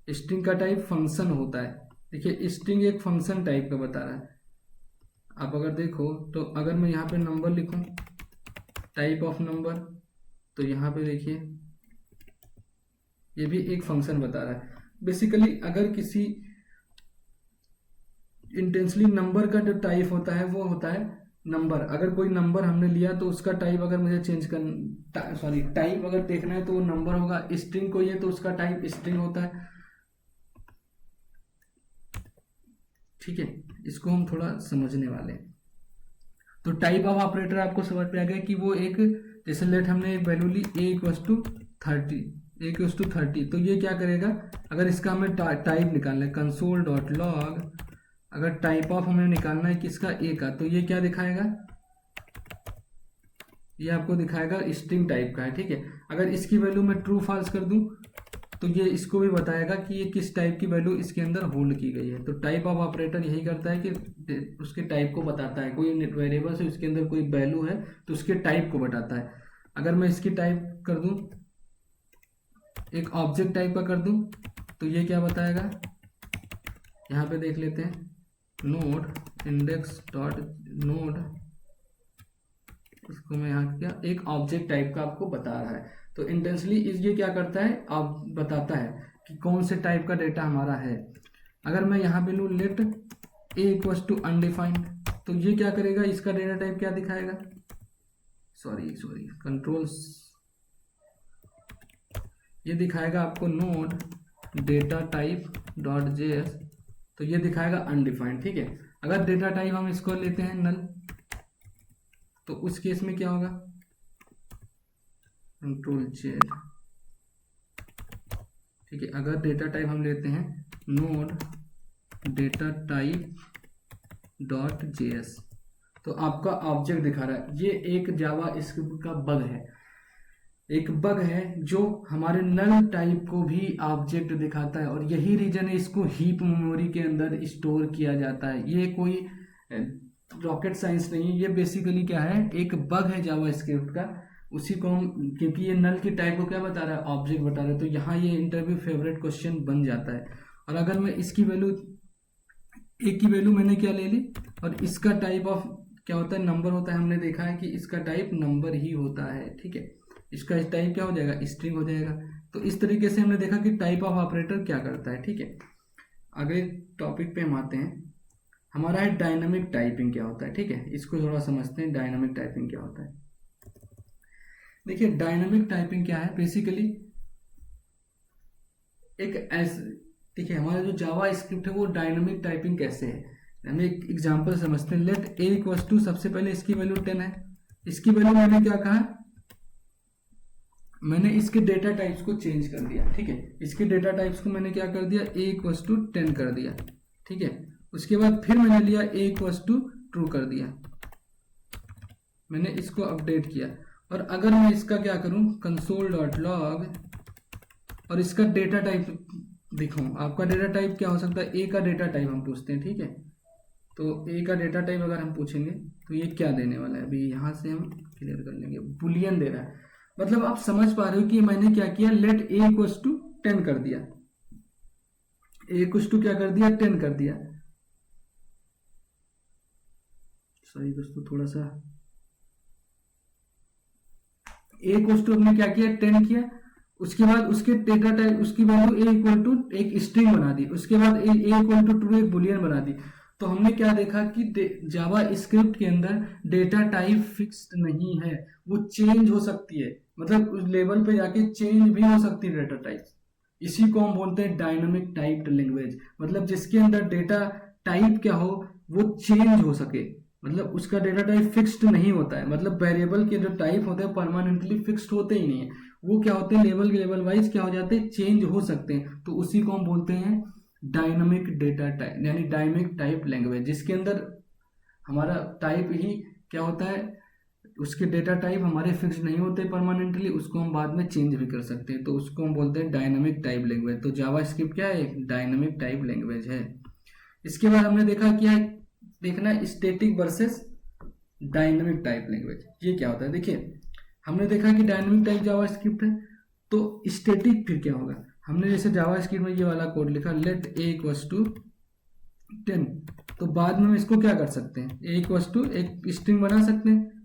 स्ट्रिंग का टाइप फंक्शन होता है। देखिए स्ट्रिंग एक फंक्शन टाइप का बता रहा है। आप अगर देखो तो अगर मैं यहाँ पे नंबर लिखूं, टाइप ऑफ नंबर, तो यहाँ पे देखिए ये भी एक फंक्शन बता रहा है। बेसिकली अगर किसी इंटेंसली नंबर का जो टाइप होता है वो होता है नंबर। अगर कोई नंबर हमने लिया तो उसका टाइप अगर मुझे चेंज करना, सॉरी टाइप अगर देखना है तो वो नंबर होगा। स्ट्रिंग कोई है तो उसका टाइप स्ट्रिंग होता है, ठीक है। इसको हम थोड़ा समझने वाले हैं। तो टाइप ऑफ ऑपरेटर आपको समझ में आ गया कि वो एक, जैसे लेट हमने एक वैल्यू ली a इक्वल्स टू 30, तो ये क्या करेगा, अगर इसका हमें टाइप निकालना है कंसोल डॉट लॉग, अगर टाइप ऑफ हमें निकालना है किसका, a का, तो ये क्या दिखाएगा, ये आपको दिखाएगा स्ट्रिंग टाइप का है, ठीक है। अगर इसकी वैल्यू मैं ट्रू फॉल्स कर दूं तो ये इसको भी बताएगा कि ये किस टाइप की वैल्यू इसके अंदर होल्ड की गई है। तो टाइप ऑफ ऑपरेटर यही करता है कि उसके टाइप को बताता है। कोई वेरिएबल से उसके अंदर कोई वैल्यू है तो उसके टाइप को बताता है। अगर मैं इसकी टाइप कर दूं, एक ऑब्जेक्ट टाइप का कर दूं, तो ये क्या बताएगा, यहाँ पे देख लेते हैं, नोड इंडेक्स डॉट नोड, इसको मैं यहाँ क्या, एक ऑब्जेक्ट टाइप का आपको बता रहा है। तो इंटेंसली ये क्या करता है, आप बताता है कि कौन से टाइप का डेटा हमारा है। अगर मैं यहाँ पे लूँ let a equals to undefined, तो ये क्या करेगा, इसका डेटा टाइप क्या दिखाएगा, सॉरी कंट्रोल्स, ये दिखाएगा आपको node data type dot JS, तो ये दिखाएगा अनडिफाइंड, ठीक है। अगर डेटा टाइप हम इसको लेते हैं नल, तो उस केस में क्या होगा, कंट्रोल जेड, ठीक है। अगर डेटा टाइप हम लेते हैं node data type dot JS, तो आपका ऑब्जेक्ट दिखा रहा है। ये एक जावा स्क्रिप्ट का बग है, एक बग है जो हमारे नल टाइप को भी ऑब्जेक्ट दिखाता है, और यही रीजन है इसको हीप मेमोरी के अंदर स्टोर किया जाता है। ये कोई रॉकेट साइंस नहीं है, ये बेसिकली क्या है, एक बग है जावा स्क्रिप्ट का। उसी को हम, क्योंकि ये नल की टाइप को क्या बता रहा है, ऑब्जेक्ट बता रहा है, तो यहाँ ये इंटरव्यू फेवरेट क्वेश्चन बन जाता है। और अगर मैं इसकी वैल्यू, एक की वैल्यू मैंने क्या ले ली, और इसका टाइप ऑफ क्या होता है, नंबर होता है। हमने देखा है कि इसका टाइप नंबर ही होता है, ठीक है। इसका टाइप क्या हो जाएगा, स्ट्रिंग हो जाएगा। तो इस तरीके से हमने देखा कि टाइप ऑफ ऑपरेटर क्या करता है, ठीक है। अगले टॉपिक पे हम आते हैं। हमारा है डायनामिक टाइपिंग क्या होता है। ठीक है, इसको थोड़ा समझते हैं डायनामिक टाइपिंग क्या होता है। देखिए डायनामिक टाइपिंग क्या है, बेसिकली एक ऐसे, देखिए हमारा जो जावा स्क्रिप्ट है वो डायनामिक टाइपिंग कैसे है, हमें एक एग्जांपल समझते हैं। लेट ए इक्वल्स टू, सबसे पहले इसकी वैल्यू 10 है, इसकी वैल्यू मैंने क्या कहा, मैंने इसके डेटा टाइप्स को चेंज कर दिया। ठीक है, इसके डेटा टाइप्स को मैंने क्या कर दिया, ए इक्वल्स टू 10 कर दिया। ठीक है, उसके बाद फिर मैंने लिया ए इक्वल्स टू ट्रू कर दिया, मैंने इसको अपडेट किया। और अगर मैं इसका क्या करूं, कंसोल डॉट लॉग, और इसका डेटा टाइप दिखाऊं, आपका डेटा टाइप क्या हो सकता है, ए का डेटा टाइप हम पूछते हैं। ठीक है, तो ए का डेटा टाइप अगर हम पूछेंगे तो ये क्या देने वाला है, अभी यहाँ से हम क्लियर कर लेंगे, बुलियन दे रहा है। मतलब आप समझ पा रहे हो कि मैंने क्या किया, लेट ए इक्वल्स टू 10 कर दिया, ए इक्वल्स टू क्या कर दिया, 10 कर दिया। सॉरी दोस्तों, थोड़ा सा ए इक्वल्स टू हमने क्या किया, 10 किया। उसके बाद उसके डेटा टाइप, उसकी वैल्यू ए इक्वल टू एक स्ट्रिंग बना दी, उसके बाद ए इक्वल टू ट्रू एक बुलियन बना दी। तो हमने क्या देखा कि जावा स्क्रिप्ट के अंदर डेटा टाइप फिक्स्ड नहीं है, वो चेंज हो सकती है, मतलब उस लेवल पे जाके चेंज भी हो सकती है डेटा टाइप। इसी को हम बोलते हैं डायनामिक टाइप्ड लैंग्वेज, मतलब जिसके अंदर डेटा टाइप क्या हो वो चेंज हो सके, मतलब उसका डेटा टाइप फिक्स्ड नहीं होता है। मतलब वेरिएबल के जो टाइप होते हैं परमानेंटली फिक्स्ड होते ही नहीं है, वो क्या होते हैं लेवल के लेवल वाइज क्या हो जाते हैं, चेंज हो सकते हैं। तो उसी को हम बोलते हैं डायनामिक डेटा टाइप, यानी डायनामिक टाइप लैंग्वेज, जिसके अंदर हमारा टाइप ही क्या होता है, उसके डेटा टाइप हमारे फिक्स नहीं होते परमानेंटली, उसको हम बाद में चेंज भी कर सकते हैं, तो उसको हम बोलते हैं डायनामिक टाइप लैंग्वेज। तो जावा स्क्रिप्ट क्या है, एक डायनामिक टाइप लैंग्वेज है। इसके बाद हमने देखा क्या है, देखना static versus dynamic type language, ये क्या होता है। देखिए हमने देखा कि डायनामिक टाइप जावा स्क्रिप्ट है, तो स्टैटिक फिर क्या होगा, हमने जैसे जावा स्क्रिप्ट में ये वाला कोड लिखा, लेट ए इक्वल्स टू 10, तो बाद में हम इसको क्या कर सकते हैं, ए इक्वल्स टू एक स्ट्रिंग बना सकते हैं,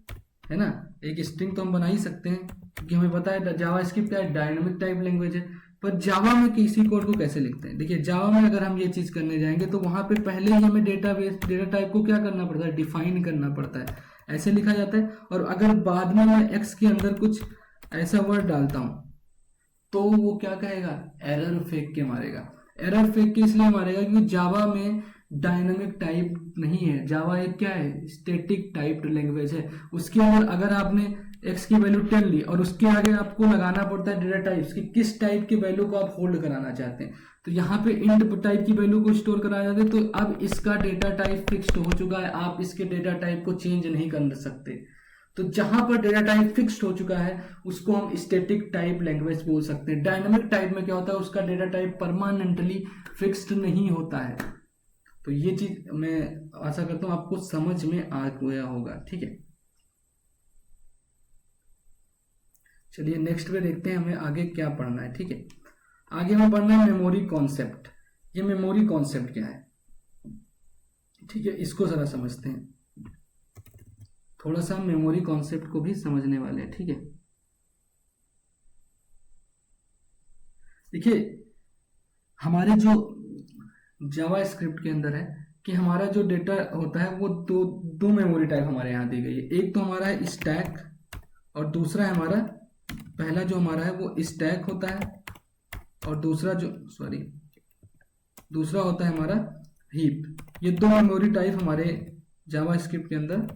है ना, एक स्ट्रिंग तो हम बना ही सकते हैं, क्योंकि हमें पता है जावा स्क्रिप्ट क्या है, डायनामिक टाइप लैंग्वेज है। पर जावा में किसी कोड को कैसे लिखते हैं, देखिए जावा में अगर हम ये चीज करने जाएंगे तो वहां पे पहले ही हमें डेटा टाइप को क्या करना पड़ता है, डिफाइन करना पड़ता है, ऐसे लिखा जाता है। और अगर बाद में मैं एक्स के अंदर कुछ ऐसा वर्ड डालता हूं तो वो क्या कहेगा, एरर फेंक के मारेगा। एरर फेंक के इसलिए मारेगा क्योंकि जावा में डायनामिक टाइप नहीं है, जावा एक क्या है, स्टैटिक टाइप्ड लैंग्वेज है। उसके अंदर अगर आपने x की वैल्यू 10 ली और उसके आगे आपको लगाना पड़ता है डेटा टाइप्स कि किस टाइप की वैल्यू को आप होल्ड कराना चाहते हैं, तो यहाँ पे इंट टाइप की वैल्यू को स्टोर कराया जाता है। तो अब इसका डेटा टाइप फिक्स्ड हो चुका है, आप इसके डेटा टाइप को चेंज नहीं कर सकते। तो जहां पर डेटा टाइप फिक्स्ड हो चुका है उसको हम स्टैटिक टाइप लैंग्वेज बोल सकते हैं। डायनामिक टाइप में क्या होता है, उसका डेटा टाइप परमानेंटली फिक्स्ड नहीं होता है। तो ये चीज मैं आशा करता हूं आपको समझ में आ गया होगा। ठीक है, चलिए नेक्स्ट पे देखते हैं हमें आगे क्या पढ़ना है। ठीक है, आगे हमें पढ़ना है मेमोरी कॉन्सेप्ट। ये मेमोरी कॉन्सेप्ट क्या है, ठीक है, इसको जरा समझते हैं, थोड़ा सा मेमोरी कॉन्सेप्ट को भी समझने वाले हैं। ठीक है, देखिए हमारे जो जावा स्क्रिप्ट के अंदर है कि हमारा जो डेटा होता है वो दो मेमोरी टाइप हमारे यहाँ दी गई है। एक तो हमारा है स्टैक और दूसरा है हमारा, पहला जो हमारा है वो स्टैक होता है और दूसरा होता है हमारा हीप। ये दो मेमोरी टाइप हमारे जावा स्क्रिप्ट के अंदर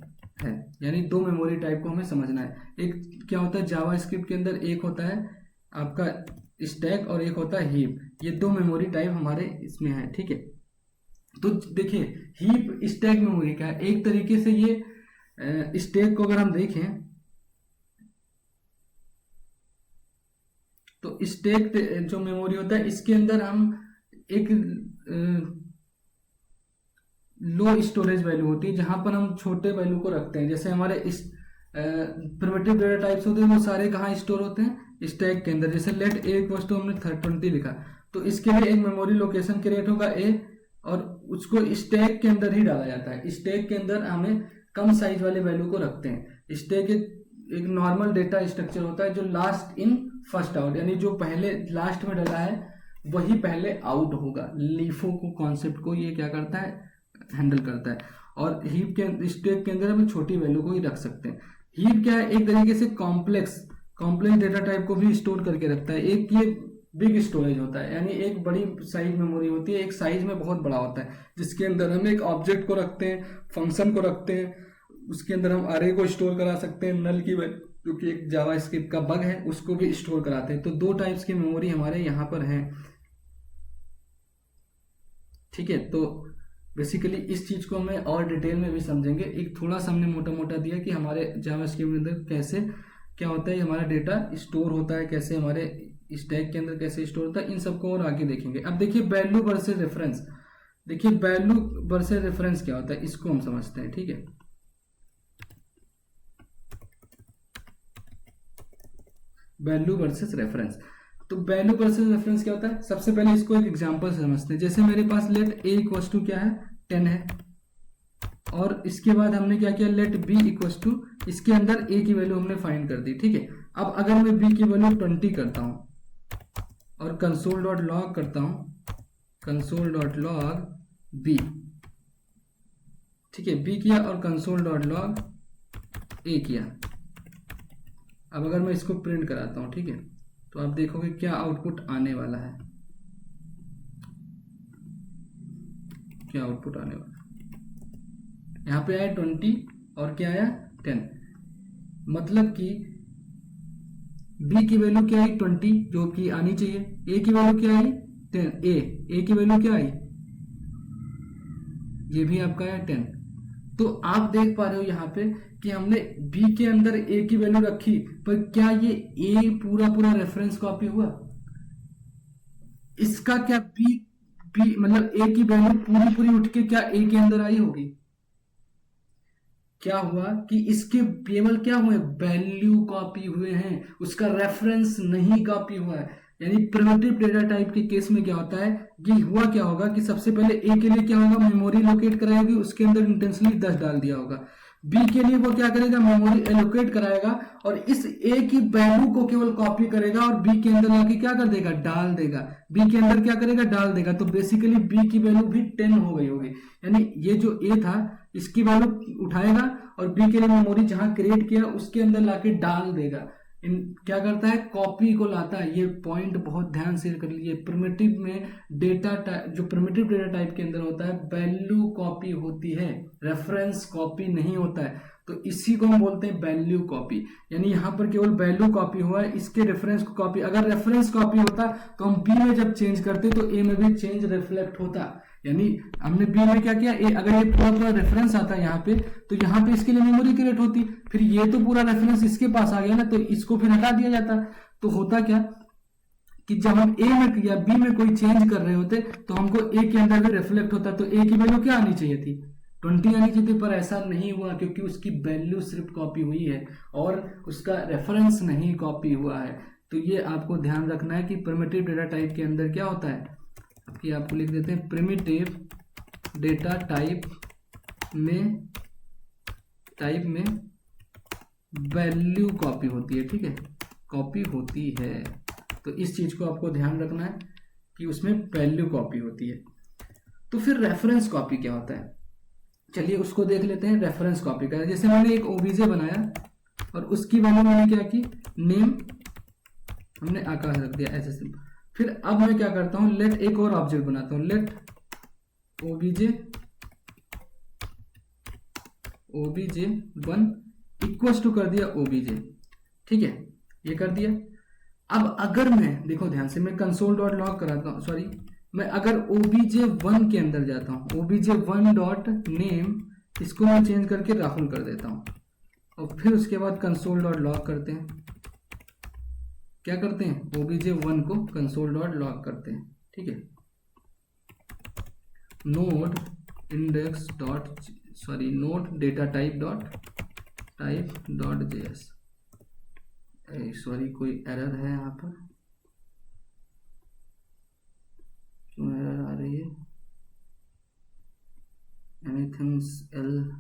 है, यानी दो मेमोरी टाइप को हमें समझना है। एक क्या होता है जावा स्क्रिप्ट के अंदर, एक होता है आपका स्टैक और एक होता है हीप, ये दो मेमोरी टाइप हमारे इसमें है। ठीक है, तो देखिए हीप स्टैक मेमोरी क्या है, एक तरीके से ये स्टैक को अगर हम देखें तो स्टैक जो मेमोरी होता है इसके अंदर हम एक लो स्टोरेज वैल्यू होती है जहां पर हम छोटे वैल्यू को रखते हैं। जैसे हमारे इस प्रिमिटिव डेटा टाइप्स होते हैं वो सारे कहाँ स्टोर होते हैं, स्टैक के अंदर। जैसे लेट ए इक्वल्स टू हमने 20 लिखा तो इसके लिए एक मेमोरी लोकेशन क्रिएट होगा ए, और उसको स्टैक के अंदर ही डाला जाता है। स्टैक के अंदर हमें कम साइज वाले वैल्यू को रखते हैं। स्टैक एक नॉर्मल डेटा स्ट्रक्चर होता है जो लास्ट इन फर्स्ट आउट, यानी जो पहले लास्ट में डला है वही पहले आउट होगा। लीफो को कॉन्सेप्ट को ये क्या करता है, हैंडल करता है। और हीप के स्टैक के अंदर हम छोटी वैल्यू को ही रख सकते हैं। हीप क्या है, एक तरीके से कॉम्प्लेक्स डेटा टाइप को भी स्टोर करके रखता है। एक ये बिग स्टोरेज होता है, यानी एक बड़ी साइज मेमोरी होती है, एक साइज में बहुत बड़ा होता है, जिसके अंदर हम एक ऑब्जेक्ट को रखते हैं, फंक्शन को रखते हैं, उसके अंदर हम अरे को स्टोर करा सकते हैं, नल की जो कि एक जावास्क्रिप्ट का बग है उसको भी स्टोर कराते हैं। तो दो टाइप्स की मेमोरी हमारे यहाँ पर है। ठीक है, तो बेसिकली इस चीज को हमें और डिटेल में भी समझेंगे। एक थोड़ा सा हमने मोटा मोटा दिया कि हमारे जावास्क्रिप्ट के अंदर कैसे क्या होता है, हमारा डेटा स्टोर होता है, कैसे हमारे स्टैक के अंदर कैसे स्टोर होता है, इन सबको और आगे देखेंगे। अब देखिए वैल्यू वर्सेस रेफरेंस। देखिए वैल्यू वर्सेस रेफरेंस क्या होता है, इसको हम समझते हैं। ठीक है, वैल्यू वर्सेस रेफरेंस। तो वैल्यू वर्सेस रेफरेंस क्या होता है, सबसे पहले इसको एक एग्जांपल से समझते हैं। जैसे मेरे पास लेट ए इक्वल्स टू क्या है, 10 है, और इसके बाद हमने क्या किया, लेट बी इक्वल्स टू, इसके अंदर ए की वैल्यू हमने फाइंड कर दी। ठीक है, अब अगर मैं बी की वैल्यू 20 करता हूं और कंसोल डॉट लॉग करता हूं, कंसोल डॉट लॉग बी, ठीक है, बी किया और कंसोल डॉट लॉग ए किया। अब अगर मैं इसको प्रिंट कराता हूं, ठीक है, तो आप देखोगे क्या आउटपुट आने वाला है, क्या आउटपुट आने वाला है। यहाँ पे आया 20 और क्या आया 10, मतलब कि बी की वैल्यू क्या आई 20 जो कि आनी चाहिए, ए की वैल्यू क्या आई 10, ए की वैल्यू क्या आई, ये भी आपका है 10। तो आप देख पा रहे हो यहाँ पे कि हमने बी के अंदर ए की वैल्यू रखी, पर क्या ये ए पूरा पूरा रेफरेंस कॉपी हुआ, इसका क्या बी बी मतलब ए की वैल्यू पूरी पूरी उठ के क्या ए के अंदर आई होगी। क्या हुआ कि इसके केवल क्या हुए, वैल्यू कॉपी हुए हैं, उसका रेफरेंस नहीं कॉपी हुआ है। यानी प्रिमिटिव डेटा टाइप के केस में क्या होता है, ये हुआ क्या होगा कि सबसे पहले ए के लिए क्या होगा, मेमोरी लोकेट कराई होगी, उसके अंदर इंटेंशनली 10 डाल दिया होगा। बी के लिए वो क्या करेगा, मेमोरी एलोकेट कराएगा और इस ए की वैल्यू को केवल कॉपी करेगा और बी के अंदर लाके क्या कर देगा, डाल देगा। बी के अंदर क्या करेगा, डाल देगा। तो बेसिकली बी की वैल्यू भी 10 हो गई होगी। यानी ये जो ए था इसकी वैल्यू उठाएगा और बी के लिए मेमोरी जहां क्रिएट किया उसके अंदर लाके डाल देगा। क्या करता है, कॉपी को लाता है। ये पॉइंट बहुत ध्यान से कर लीजिए। प्रिमिटिव में डेटा जो प्रिमिटिव डेटा टाइप के अंदर होता है वैल्यू कॉपी होती है, रेफरेंस कॉपी नहीं होता है। तो इसी को हम बोलते हैं वैल्यू कॉपी। यानी यहाँ पर केवल वैल्यू कॉपी हुआ है, इसके रेफरेंस को कॉपी। अगर रेफरेंस कॉपी होता तो हम बी में जब चेंज करते तो ए में भी चेंज रिफ्लेक्ट होता। यानी हमने बी में क्या किया, ए अगर ये पूरा पूरा रेफरेंस आता है यहाँ पे, तो यहाँ पे इसके लिए मेमोरी क्रिएट होती, फिर ये तो पूरा रेफरेंस इसके पास आ गया ना, तो इसको फिर हटा दिया जाता। तो होता क्या कि जब हम ए में या बी में कोई चेंज कर रहे होते तो हमको ए के अंदर भी रिफ्लेक्ट होता। तो ए की वैल्यू क्या आनी चाहिए थी, 20 आनी चाहिए थी, पर ऐसा नहीं हुआ क्योंकि उसकी वैल्यू सिर्फ कॉपी हुई है और उसका रेफरेंस नहीं कॉपी हुआ है। तो ये आपको ध्यान रखना है कि प्रिमिटिव डेटा टाइप के अंदर क्या होता है, कि आपको लिख देते हैं प्रिमिटिव डेटा टाइप में वैल्यू कॉपी होती है। ठीक है, कॉपी होती है। तो इस चीज को आपको ध्यान रखना है कि उसमें वैल्यू कॉपी होती है। तो फिर रेफरेंस कॉपी क्या होता है, चलिए उसको देख लेते हैं। रेफरेंस कॉपी का जैसे मैंने एक ओबीजे बनाया और उसकी वैल्यू मैंने क्या की, नेम हमने आकाश रख दिया ऐसे। फिर अब मैं क्या करता हूं, लेट एक और ऑब्जेक्ट बनाता हूं, लेट ओबीजे 1 इक्वल्स टू कर दिया ओबीजे। ठीक है, ये कर दिया। अब अगर मैं देखो ध्यान से, मैं कंसोल डॉट लॉग कराता हूं, सॉरी, मैं अगर obj1 के अंदर जाता हूं, obj1 डॉट नेम, इसको मैं चेंज करके राहुल कर देता हूं और फिर उसके बाद कंसोल डॉट लॉग करते हैं। क्या करते हैं, obj1 को कंसोल डॉट लॉग करते हैं। ठीक है, node index dot node data type dot JS. Sorry, कोई एरर है यहाँ पर, क्यों एरर आ रही है, एनीथिंग एल,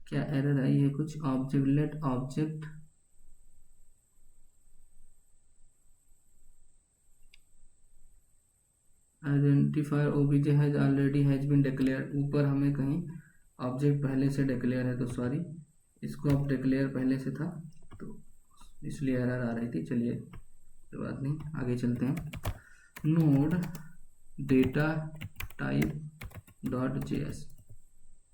क्या एरर आई है कुछ, object let object, identifier OBJ has already has been declare, ऊपर हमें कहीं ऑब्जेक्ट पहले से डिक्लेयर है, तो सॉरी इसको अब डिक्लेयर पहले से था तो इसलिए एरर आ रही थी। चलिए कोई बात नहीं, आगे चलते हैं। Node data type dot JS,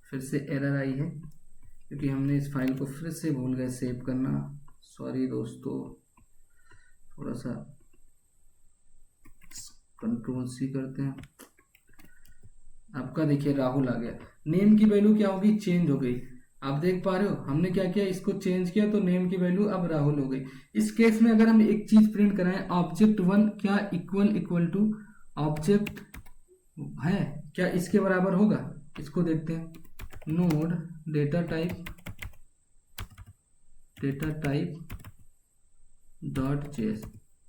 फिर से एरर आई है क्योंकि हमने इस फाइल को फिर से भूल गए सेव करना। सॉरी दोस्तों, थोड़ा सा कंट्रोल सी करते हैं। आपका देखिए राहुल आ गया, नेम की वैल्यू क्या होगी, चेंज हो गई। आप देख पा रहे हो हमने क्या किया, इसको चेंज किया तो नेम की वैल्यू अब राहुल हो गई। इस केस में अगर हम एक चीज प्रिंट कराएं, ऑब्जेक्ट 1 क्या इक्वल टू ऑब्जेक्ट है, क्या इसके बराबर होगा, इसको देखते हैं। Node data type dot JS,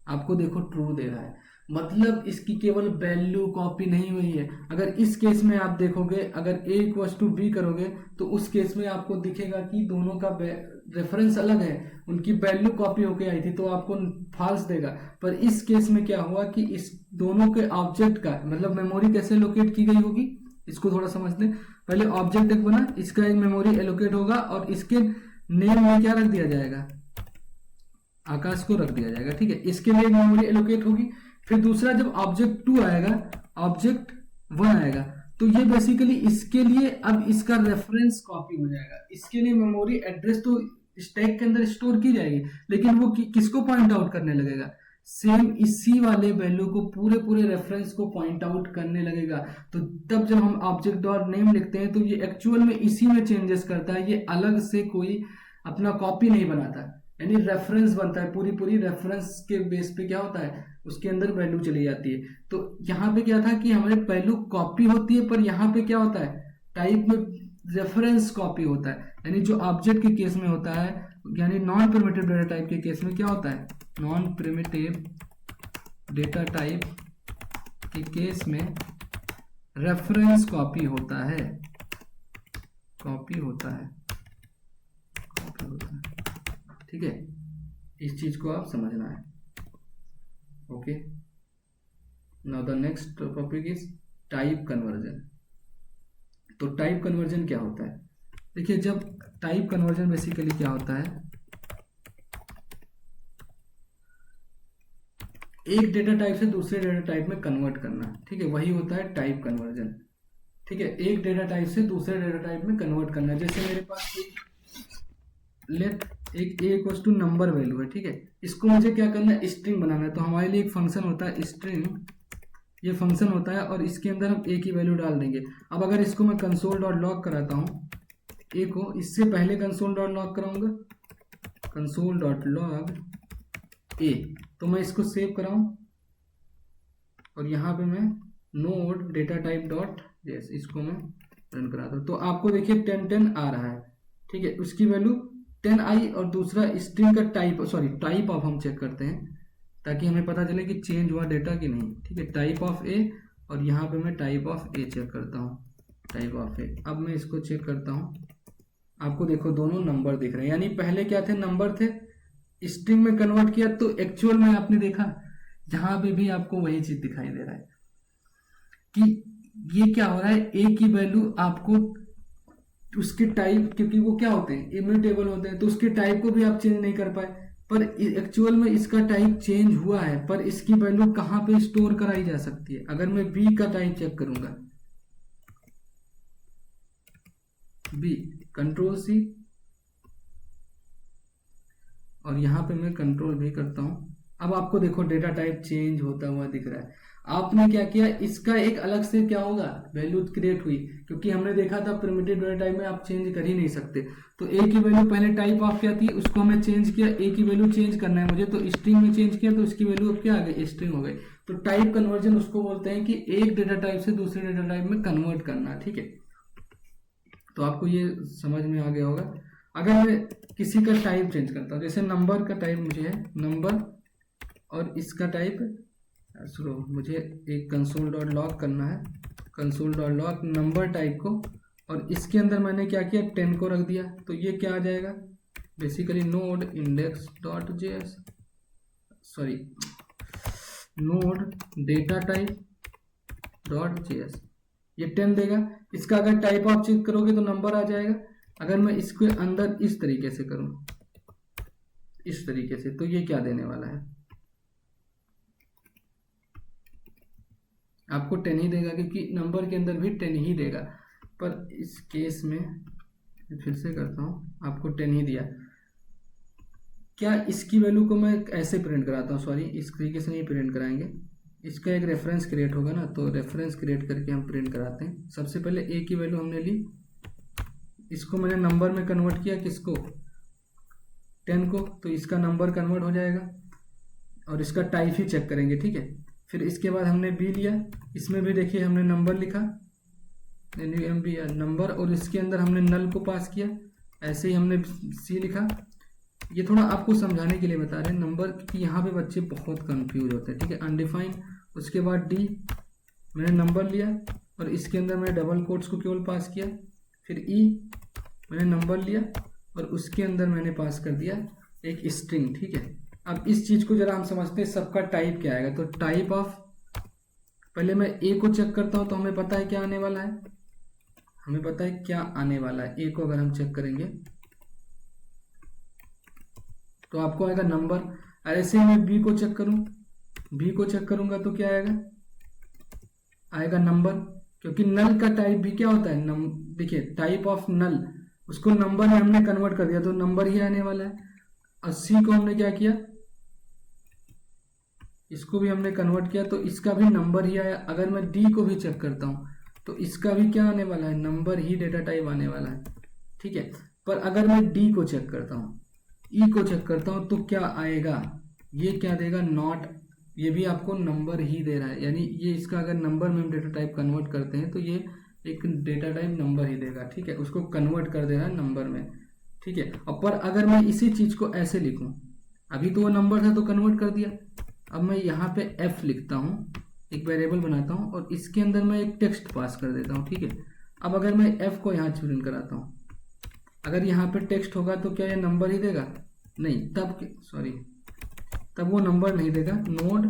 आपको देखो ट्रू दे रहा है, मतलब इसकी केवल वैल्यू कॉपी नहीं हुई है। अगर इस केस में आप देखोगे, अगर a इक्वल्स टू बी करोगे तो उस केस में आपको दिखेगा कि दोनों का रेफरेंस अलग है, उनकी वैल्यू कॉपी होके आई थी तो आपको फॉल्स देगा। पर इस केस में क्या हुआ कि इस दोनों के ऑब्जेक्ट का मतलब मेमोरी कैसे लोकेट की गई होगी, इसको थोड़ा समझ लें। पहले ऑब्जेक्ट एक बना, इसका एक मेमोरी एलोकेट होगा और इसके नेम में क्या रख दिया जाएगा, आकाश को रख दिया जाएगा, ठीक है, इसके लिए मेमोरी एलोकेट होगी। फिर दूसरा जब ऑब्जेक्ट 2 आएगा, ऑब्जेक्ट 1 आएगा, तो ये बेसिकली इसके लिए अब इसका रेफरेंस कॉपी हो जाएगा। इसके लिए मेमोरी एड्रेस तो स्टैक के अंदर स्टोर की जाएगी, लेकिन वो किसको पॉइंट आउट करने लगेगा, सेम इसी वाले वैल्यू को पूरे रेफरेंस को पॉइंट आउट करने लगेगा। तो तब जब हम ऑब्जेक्ट डॉट नेम लिखते हैं तो ये एक्चुअल में इसी में चेंजेस करता है, ये अलग से कोई अपना कॉपी नहीं बनाता, यानी रेफरेंस बनता है। पूरी रेफरेंस के बेस पे क्या होता है, उसके अंदर वैल्यू चली जाती है। तो यहाँ पे क्या था कि हमारे वैल्यू कॉपी होती है, पर यहाँ पे क्या होता है, टाइप में रेफरेंस कॉपी होता है। यानी जो ऑब्जेक्ट के केस में होता है, यानी नॉन प्रिमिटिव डेटा टाइप के केस में क्या होता है, नॉन प्रिमिटिव डेटा टाइप के केस में रेफरेंस कॉपी होता है, ठीक है। इस चीज को आप समझना है। Okay, now the next topic is type conversion. तो टाइप कन्वर्जन क्या होता है, देखिए जब टाइप कन्वर्जन बेसिकली क्या होता है, एक डेटा टाइप से दूसरे डेटा टाइप में कन्वर्ट करना, ठीक है, वही होता है टाइप कन्वर्जन, ठीक है। एक डेटा टाइप से दूसरे डेटा टाइप में कन्वर्ट करना। जैसे मेरे पास एक a equals to number value है, ठीक है, इसको मुझे क्या करना है, स्ट्रिंग बनाना है। तो हमारे लिए एक फंक्शन होता है स्ट्रिंग, ये फंक्शन होता है और इसके अंदर हम a की वैल्यू डाल देंगे। अब अगर इसको मैं कंसोल डॉट लॉग कराता हूँ a को, इससे पहले कंसोल डॉट लॉग कराऊंगा, कंसोल डॉट लॉग a, तो मैं इसको सेव कराऊं और यहाँ पे मैं node data type dot JS इसको मैं रन कराता हूँ, तो आपको देखिए 10 आ रहा है, ठीक है, उसकी वैल्यू 10 आई। और दूसरा स्ट्रिंग का टाइप ऑफ हम चेक करते हैं ताकि हमें पता चले कि चेंज हुआ डेटा कि नहीं, ठीक है। टाइप ऑफ ए, और यहाँ पे मैं टाइप ऑफ ए चेक करता हूँ, टाइप ऑफ ए। अब मैं इसको चेक करता हूँ, आपको देखो दोनों नंबर दिख रहे हैं, यानी पहले क्या थे, नंबर थे, स्ट्रिंग में कन्वर्ट किया तो एक्चुअल में आपने देखा जहां पे भी आपको वही चीज दिखाई दे रहा है कि ये क्या हो रहा है, ए की वैल्यू आपको उसके टाइप, क्योंकि वो क्या होते हैं, इम्यूटेबल होते हैं, तो उसके टाइप को भी आप चेंज नहीं कर पाए, पर एक्चुअल में इसका टाइप चेंज हुआ है, पर इसकी वैल्यू कहाँ पे स्टोर कराई जा सकती है। अगर मैं बी का टाइप चेक करूंगा, बी, कंट्रोल सी, और यहाँ पे मैं कंट्रोल भी करता हूँ। अब आपको देखो डेटा टाइप चेंज होता हुआ दिख रहा है। आपने क्या किया, इसका एक अलग से क्या होगा, वैल्यू क्रिएट हुई, क्योंकि हमने देखा था प्रिमिटिव डेटा टाइप में आप चेंज कर ही नहीं सकते। तो ए की वैल्यू पहले टाइप ऑफ क्या थी, उसको हमने चेंज किया, ए की वैल्यू चेंज करना है मुझे, तो स्ट्रिंग में चेंज किया, तो इसकी वैल्यू अब क्या आ गई, स्ट्रिंग हो गई। तो टाइप कन्वर्जन उसको बोलते हैं कि एक डेटा टाइप से दूसरे डेटा टाइप में कन्वर्ट करना, ठीक है। तो आपको ये समझ में आ गया होगा। अगर मैं किसी का टाइप चेंज करता हूँ, जैसे नंबर का टाइप मुझे है नंबर, और इसका टाइप सुनो, मुझे एक कंसोल डॉट लॉग करना है, console dot log number type को, और इसके अंदर मैंने क्या किया, 10 को रख दिया, तो ये क्या आ जाएगा, basically node index dot JS, node data type .js, ये 10 देगा। इसका अगर टाइप आप चेक करोगे तो नंबर आ जाएगा। अगर मैं इसके अंदर इस तरीके से करूं, इस तरीके से, तो ये क्या देने वाला है, आपको 10 ही देगा, क्योंकि नंबर के अंदर भी 10 ही देगा। पर इस केस में फिर से करता हूँ, आपको 10 ही दिया। क्या इसकी वैल्यू को मैं ऐसे प्रिंट कराता हूँ, सॉरी इस तरीके से नहीं प्रिंट कराएंगे, इसका एक रेफरेंस क्रिएट होगा ना, तो रेफरेंस क्रिएट करके हम प्रिंट कराते हैं। सबसे पहले ए की वैल्यू हमने ली, इसको मैंने नंबर में कन्वर्ट किया, किसको, 10 को, तो इसका नंबर कन्वर्ट हो जाएगा और इसका टाइप ही चेक करेंगे, ठीक है। फिर इसके बाद हमने बी लिया, इसमें भी देखिए हमने नंबर लिखा, NUMB नंबर, और इसके अंदर हमने नल को पास किया, ऐसे ही हमने सी लिखा। ये थोड़ा आपको समझाने के लिए बता रहे हैं नंबर, क्योंकि यहाँ पे बच्चे बहुत कंफ्यूज होते हैं, ठीक है। अनडिफाइंड, उसके बाद डी, मैंने नंबर लिया और इसके अंदर मैंने डबल कोट्स को केवल पास किया। फिर ई, मैंने नंबर लिया और उसके अंदर मैंने पास कर दिया एक स्ट्रिंग, ठीक है। अब इस चीज़ को जरा हम समझते हैं, सबका टाइप क्या आएगा। तो टाइप ऑफ, पहले मैं ए को चेक करता हूँ, तो हमें पता है क्या आने वाला है, हमें पता है क्या आने वाला है। ए को अगर हम चेक करेंगे तो आपको आएगा नंबर। और ऐसे ही मैं बी को चेक करूं, बी को चेक करूंगा तो क्या आएगा, आएगा नंबर, क्योंकि नल का टाइप भी क्या होता है, देखिए टाइप ऑफ नल, उसको नंबर में हमने कन्वर्ट कर दिया तो नंबर ही आने वाला है। और सी को हमने क्या किया, इसको भी हमने कन्वर्ट किया तो इसका भी नंबर ही आया। अगर मैं डी को भी चेक करता हूं तो इसका भी क्या आने वाला है, नंबर ही डेटा टाइप आने वाला है, ठीक है। पर अगर मैं डी को चेक करता हूं, ई को चेक करता हूं, तो क्या आएगा, ये क्या देगा, नॉट, ये भी आपको नंबर ही दे रहा है। यानी ये इसका अगर नंबर में हम डेटा टाइप कन्वर्ट करते हैं तो ये एक डेटा टाइप नंबर ही देगा, ठीक है, उसको कन्वर्ट कर दे रहा है नंबर में, ठीक है। और पर अगर मैं इसी चीज को ऐसे लिखूं, अभी तो वो नंबर था तो कन्वर्ट कर दिया, अब मैं यहाँ पे एफ लिखता हूँ, एक वेरिएबल बनाता हूँ और इसके अंदर मैं एक टेक्स्ट पास कर देता हूँ, ठीक है। अब अगर मैं एफ को यहाँ प्रिंट कराता हूँ, अगर यहाँ पे टेक्स्ट होगा तो क्या ये नंबर ही देगा, नहीं, तब सॉरी तब वो नंबर नहीं देगा। Node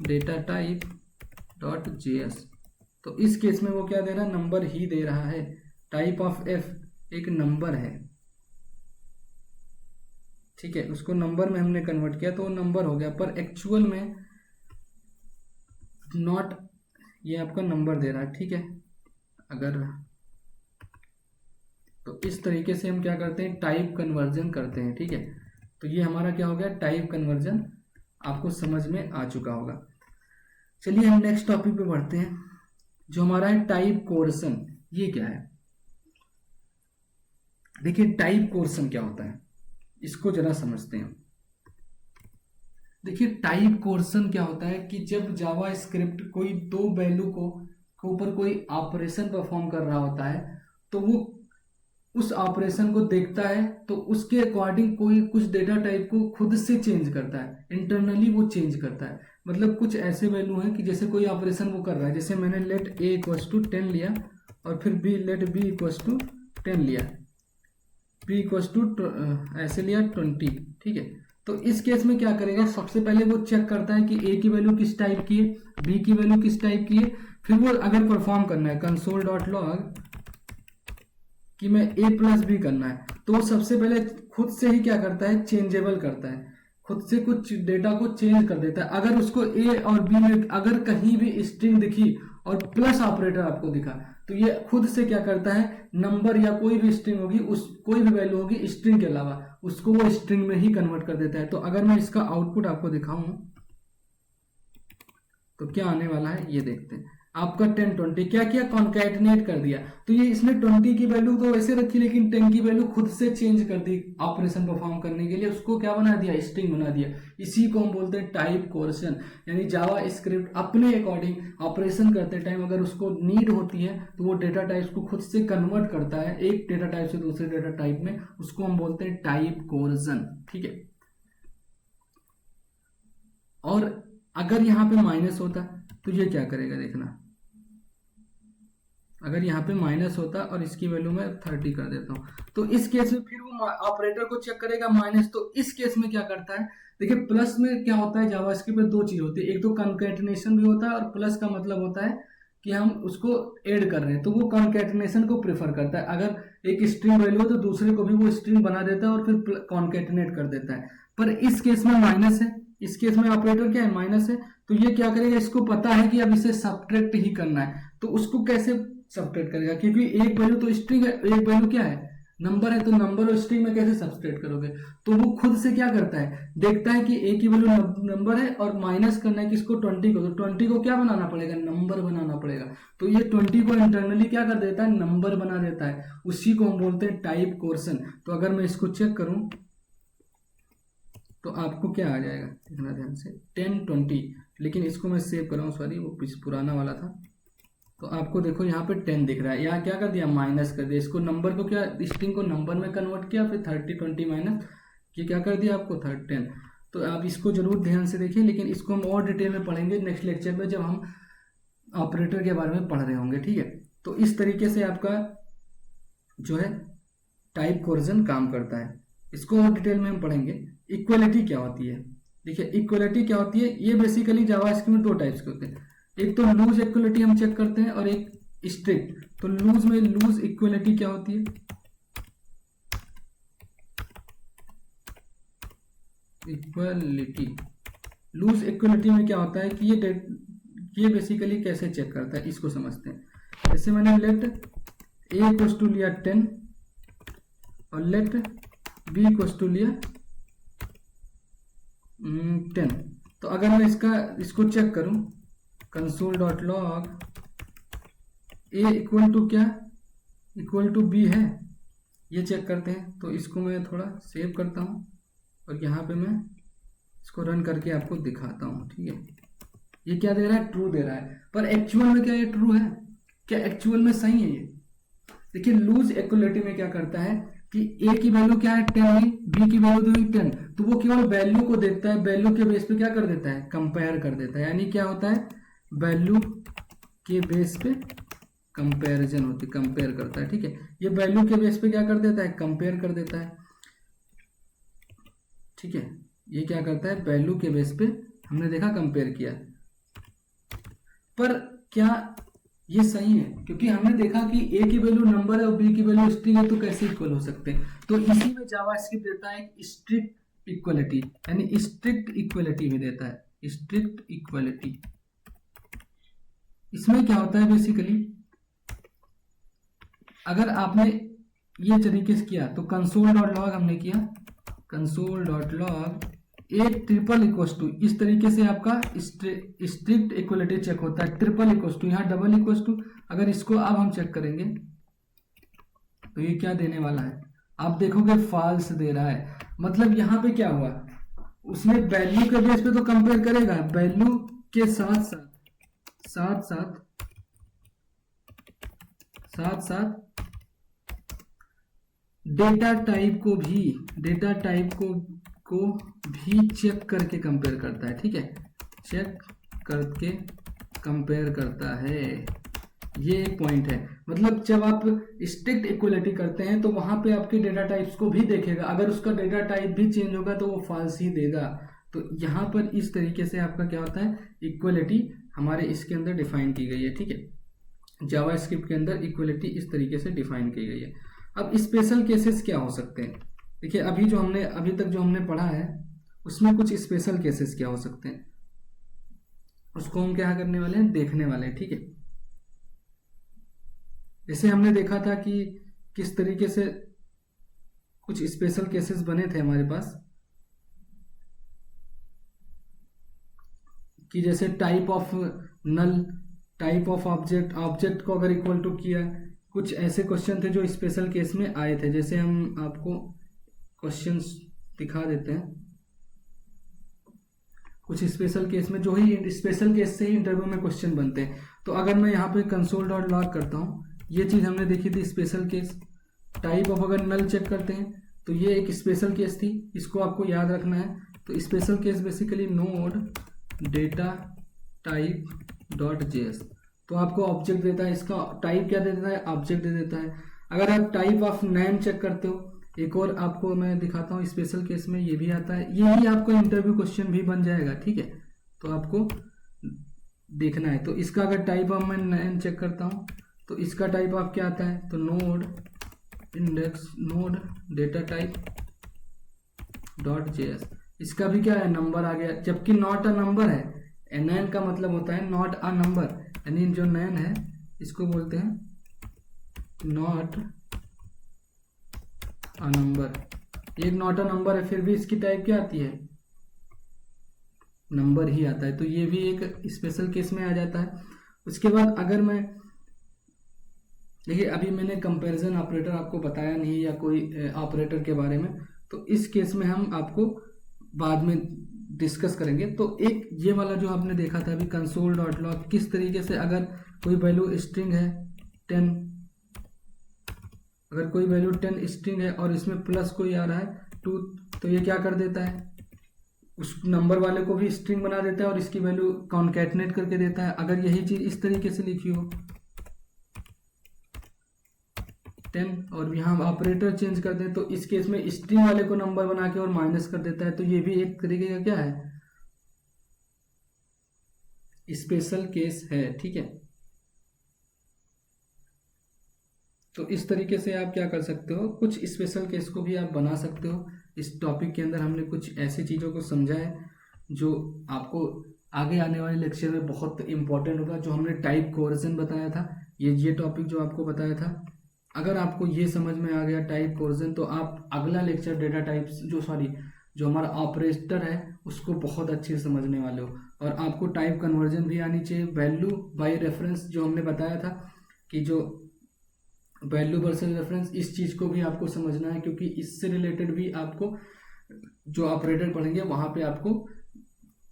data type dot JS, तो इस केस में वो क्या दे रहा है, नंबर ही दे रहा है। टाइप ऑफ एफ एक नंबर है, ठीक है, उसको नंबर में हमने कन्वर्ट किया तो वो नंबर हो गया, पर एक्चुअल में नॉट, ये आपका नंबर दे रहा है, ठीक है। अगर तो इस तरीके से हम क्या करते हैं, टाइप कन्वर्जन करते हैं, ठीक है। तो ये हमारा क्या हो गया, टाइप कन्वर्जन, आपको समझ में आ चुका होगा। चलिए हम नेक्स्ट टॉपिक पे बढ़ते हैं, जो हमारा है टाइप कोर्सन। ये क्या है, देखिए टाइप कोर्सन क्या होता है, इसको जरा समझते हैं। देखिए टाइप कोर्सन क्या होता है कि जब जावा स्क्रिप्ट कोई दो वैल्यू को ऊपर कोई ऑपरेशन परफॉर्म कर रहा होता है, तो वो उस ऑपरेशन को देखता है तो उसके अकॉर्डिंग कोई कुछ डेटा टाइप को खुद से चेंज करता है, इंटरनली वो चेंज करता है। मतलब कुछ ऐसे वैल्यू हैं कि जैसे कोई ऑपरेशन वो कर रहा है, जैसे मैंने लेट a इक्वल्स टू 10 लिया और फिर b let b equals to 10 लिया, b इक्वल्स टू ऐसे लिया 20, ठीक है। तो इस केस में क्या करेगा, सबसे पहले वो चेक करता है कि a की वैल्यू किस टाइप की है, b की वैल्यू किस टाइप की है। फिर वो अगर परफॉर्म करना है कंसोल डॉट लॉग कि मैं a प्लस बी करना है, तो वो सबसे पहले खुद से ही क्या करता है, चेंजेबल करता है, खुद से कुछ डेटा को चेंज कर देता है। अगर उसको a और b में अगर कहीं भी स्ट्रिंग दिखी और प्लस ऑपरेटर आपको दिखा, तो ये खुद से क्या करता है, नंबर या कोई भी स्ट्रिंग होगी, उस कोई भी वैल्यू होगी स्ट्रिंग के अलावा, उसको वो स्ट्रिंग में ही कन्वर्ट कर देता है। तो अगर मैं इसका आउटपुट आपको दिखाऊं तो क्या आने वाला है, ये देखते हैं। आपका 10 20 क्या किया, कॉन्कैटिनेट कर दिया, तो ये इसने 20 की वैल्यू तो वैसे रखी लेकिन 10 की वैल्यू खुद से चेंज कर दी ऑपरेशन परफॉर्म करने के लिए, उसको क्या बना दिया, स्ट्रिंग बना दिया। इसी को हम बोलते हैं टाइप कोर्सन। यानी जावा स्क्रिप्ट अपने अकॉर्डिंग ऑपरेशन करते टाइम अगर उसको नीड होती है तो वो डेटा टाइप्स को खुद से कन्वर्ट करता है एक डेटा टाइप से दूसरे डेटा टाइप में, उसको हम बोलते हैं टाइप कोर्सन, ठीक है। और अगर यहाँ पे माइनस होता तो ये क्या करेगा, देखना, अगर यहाँ पे माइनस होता और इसकी वैल्यू मैं 30 कर देता हूँ, तो इस केस में फिर वो ऑपरेटर को चेक करेगा माइनस। तो इस केस में क्या करता है, देखिए प्लस में क्या होता है, जावास्क्रिप्ट में दो चीज होती है, एक तो कंकैटिनेशन भी होता है और प्लस का मतलब होता है कि हम उसको ऐड कर रहे हैं, तो वो कॉन्केटिनेशन को प्रेफर करता है। अगर एक स्ट्रिंग वैल्यू हो तो दूसरे को भी वो स्ट्रिंग बना देता है और फिर कॉन्केटिनेट कर देता है। पर इस केस में माइनस है, इस केस में ऑपरेटर क्या है, माइनस है, तो ये क्या करेगा, इसको पता है कि अब इसे सब्ट्रैक्ट ही करना है, तो उसको कैसे सब्ट्रैक्ट करेगा, क्योंकि एक वैल्यू तो स्ट्रिंग है, एक वैल्यू क्या है, नंबर है, तो नंबर और स्ट्रिंग में कैसे सब्ट्रैक्ट करोगे। तो वो खुद से क्या करता है, देखता है कि ए की वैल्यू नंबर है और माइनस करना है किसको, 20 को, तो 20 को क्या बनाना पड़ेगा, नंबर बनाना पड़ेगा। तो ये 20 को इंटरनली क्या कर देता है, नंबर बना देता है, उसी को हम बोलते हैं टाइप कोर्सन। तो अगर मैं इसको चेक करूं तो आपको क्या आ जाएगा, देखना ध्यान से, 10 20, लेकिन इसको मैं सेव कर रहा हूँ, सॉरी वो पुराना वाला था। तो आपको देखो यहाँ पे 10 दिख रहा है, यहाँ क्या कर दिया, माइनस कर दिया, इसको नंबर को क्या, स्ट्रिंग को नंबर में कन्वर्ट किया, फिर 30 20 माइनस, ये क्या कर दिया आपको 10। तो आप इसको जरूर ध्यान से देखिए, लेकिन इसको हम और डिटेल में पढ़ेंगे नेक्स्ट लेक्चर में जब हम ऑपरेटर के बारे में पढ़ रहे होंगे, ठीक है। तो इस तरीके से आपका जो है टाइप कोर्जन काम करता है, इसको और डिटेल में हम पढ़ेंगे। इक्वलिटी क्या होती है, देखिए इक्वलिटी क्या होती है, ये बेसिकली जावास्क्रिप्ट में दो टाइप्स के होते हैं, एक तो लूज इक्वलिटी हम चेक करते हैं और एक स्ट्रिक्ट। तो लूज में, लूज इक्वलिटी क्या होती है, इक्वलिटी, लूज इक्वलिटी में क्या होता है कि ये बेसिकली कैसे चेक करता है, इसको समझते हैं। जैसे मैंने लेट ए इक्वल्स टू लिया 10 और लेट बी इक्वल्स टू लिया 10, तो अगर मैं इसको चेक करूं, console.log a इक्वल टू क्या, इक्वल टू बी है, ये चेक करते हैं। तो इसको मैं थोड़ा सेव करता हूँ और यहाँ पे मैं इसको रन करके आपको दिखाता हूँ, ठीक है। ये क्या दे रहा है, ट्रू दे रहा है, पर एक्चुअल में क्या ये ट्रू है, क्या एक्चुअल में सही है ये। देखिए लूज इक्वलिटी में क्या करता है कि ए की वैल्यू क्या है 10 हुई, बी की वैल्यू हुई 10, तो वो केवल वैल्यू को देखता है, वैल्यू के बेस पे क्या कर देता है, कंपेयर कर देता है। यानी क्या होता है, वैल्यू के बेस पे कंपेरिजन होती है, कंपेयर करता है, ठीक है। ये वैल्यू के बेस पे क्या कर देता है, कंपेयर कर देता है, ठीक है। ये क्या करता है, वैल्यू के बेस पे हमने देखा कंपेयर किया, पर क्या ये सही है, क्योंकि हमने देखा कि ए की वैल्यू नंबर है और बी की वैल्यू स्ट्रिंग है, तो कैसे इक्वल हो सकते हैं। तो इसी में जावास्क्रिप्ट देता है स्ट्रिक्ट इक्वलिटी, यानी स्ट्रिक्ट इक्वलिटी में देता है स्ट्रिक्ट इक्वलिटी। इसमें क्या होता है बेसिकली, अगर आपने ये तरीके से किया तो console.log हमने किया, console.log A triple equals to, इस तरीके से आपका स्ट्रिक्ट इक्वलिटी चेक होता है, ट्रिपल इक्वल्स टू, यहाँ डबल इक्वल्स टू। अगर इसको अब हम चेक करेंगे तो ये क्या देने वाला है, आप देखोगे फॉल्स दे रहा है। मतलब यहाँ पे क्या हुआ, उसने वैल्यू के बेस पे तो कंपेयर करेगा, वैल्यू के साथ साथ डेटा टाइप को भी चेक करके कंपेयर करता है, ठीक है, चेक करके कंपेयर करता है। ये एक पॉइंट है, मतलब जब आप स्ट्रिक्ट इक्वलिटी करते हैं तो वहां पे आपके डेटा टाइप्स को भी देखेगा, अगर उसका डेटा टाइप भी चेंज होगा तो वो फॉल्स ही देगा। तो यहाँ पर इस तरीके से आपका क्या होता है, इक्वलिटी हमारे इसके अंदर डिफाइन की गई है, ठीक है। जावास्क्रिप्ट के अंदर इक्वलिटी इस तरीके से डिफाइन की गई है। अब स्पेशल केसेस क्या हो सकते हैं, देखिए अभी तक जो हमने पढ़ा है उसमें कुछ स्पेशल केसेस क्या हो सकते हैं, उसको हम क्या करने वाले हैं, देखने वाले हैं, ठीक है। जैसे हमने देखा था कि किस तरीके से कुछ स्पेशल केसेस बने थे हमारे पास, कि जैसे type of null, type of object को अगर इक्वल टू किया, कुछ ऐसे क्वेश्चन थे जो स्पेशल केस में आए थे। जैसे हम आपको क्वेश्चंस दिखा देते हैं, कुछ स्पेशल केस में, जो ही स्पेशल केस से ही इंटरव्यू में क्वेश्चन बनते हैं। तो अगर मैं यहाँ पे console.log करता हूँ, ये चीज़ हमने देखी थी स्पेशल केस, टाइप ऑफ अगर नल चेक करते हैं तो ये एक स्पेशल केस थी, इसको आपको याद रखना है। तो special case basically node data type dot JS, तो आपको ऑब्जेक्ट देता है, इसका टाइप क्या दे देता है, ऑब्जेक्ट दे देता है। अगर आप टाइप ऑफ नेम चेक करते हो, एक और आपको मैं दिखाता हूँ स्पेशल केस में ये भी आता है, ये ही आपको इंटरव्यू क्वेश्चन भी बन जाएगा, ठीक है। तो आपको देखना है। तो इसका अगर टाइप अब मैं नैन चेक करता हूँ तो इसका टाइप आप क्या आता है, तो node index node data type dot JS. इसका भी क्या है, नंबर आ गया, जबकि नॉट अ नंबर है। नैन का मतलब होता है नॉट अ नंबर, यानी जो नैन है इसको बोलते हैं नॉट अ नंबर। एक नॉट अ नंबर है, फिर भी इसकी टाइप क्या आती है, नंबर ही आता है। तो ये भी एक स्पेशल केस में आ जाता है। उसके बाद अगर मैं, देखिए अभी मैंने कंपैरिजन ऑपरेटर आपको बताया नहीं या कोई ऑपरेटर के बारे में, तो इस केस में हम आपको बाद में डिस्कस करेंगे। तो एक ये वाला जो आपने देखा था अभी कंसोल डॉट लॉग, किस तरीके से अगर कोई वैल्यू स्ट्रिंग है 10, अगर कोई वैल्यू 10 स्ट्रिंग है और इसमें प्लस कोई आ रहा है 2, तो ये क्या कर देता है, उस नंबर वाले को भी स्ट्रिंग बना देता है और इसकी वैल्यू कॉन्कैटनेट करके देता है। अगर यही चीज इस तरीके से लिखी हो 10 और यहाँ ऑपरेटर चेंज कर दें, तो इस केस में स्ट्रिंग वाले को नंबर बना के और माइनस कर देता है। तो ये भी एक तरीके का क्या है, स्पेशल केस है, ठीक है। तो इस तरीके से आप क्या कर सकते हो, कुछ स्पेशल केस को भी आप बना सकते हो। इस टॉपिक के अंदर हमने कुछ ऐसी चीज़ों को समझा है जो आपको आगे आने वाले लेक्चर में बहुत इंपॉर्टेंट होगा। जो हमने टाइप कोवर्जन बताया था, ये टॉपिक जो आपको बताया था, अगर आपको ये समझ में आ गया टाइप कोवर्जन, तो आप अगला लेक्चर डेटा टाइप्स जो हमारा ऑपरेटर है उसको बहुत अच्छे से समझने वाले हो। और आपको टाइप कन्वर्जन भी आनी चाहिए। वैल्यू बाय रेफरेंस जो हमने बताया था कि जो वैल्यू वर्सेस रेफरेंस, इस चीज़ को भी आपको समझना है, क्योंकि इससे रिलेटेड भी आपको जो ऑपरेटर पढ़ेंगे वहाँ पे आपको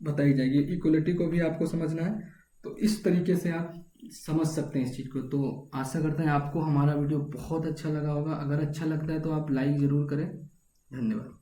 बताई जाएगी। इक्वलिटी को भी आपको समझना है। तो इस तरीके से आप समझ सकते हैं इस चीज़ को। तो आशा करते हैं आपको हमारा वीडियो बहुत अच्छा लगा होगा। अगर अच्छा लगता है तो आप लाइक ज़रूर करें। धन्यवाद।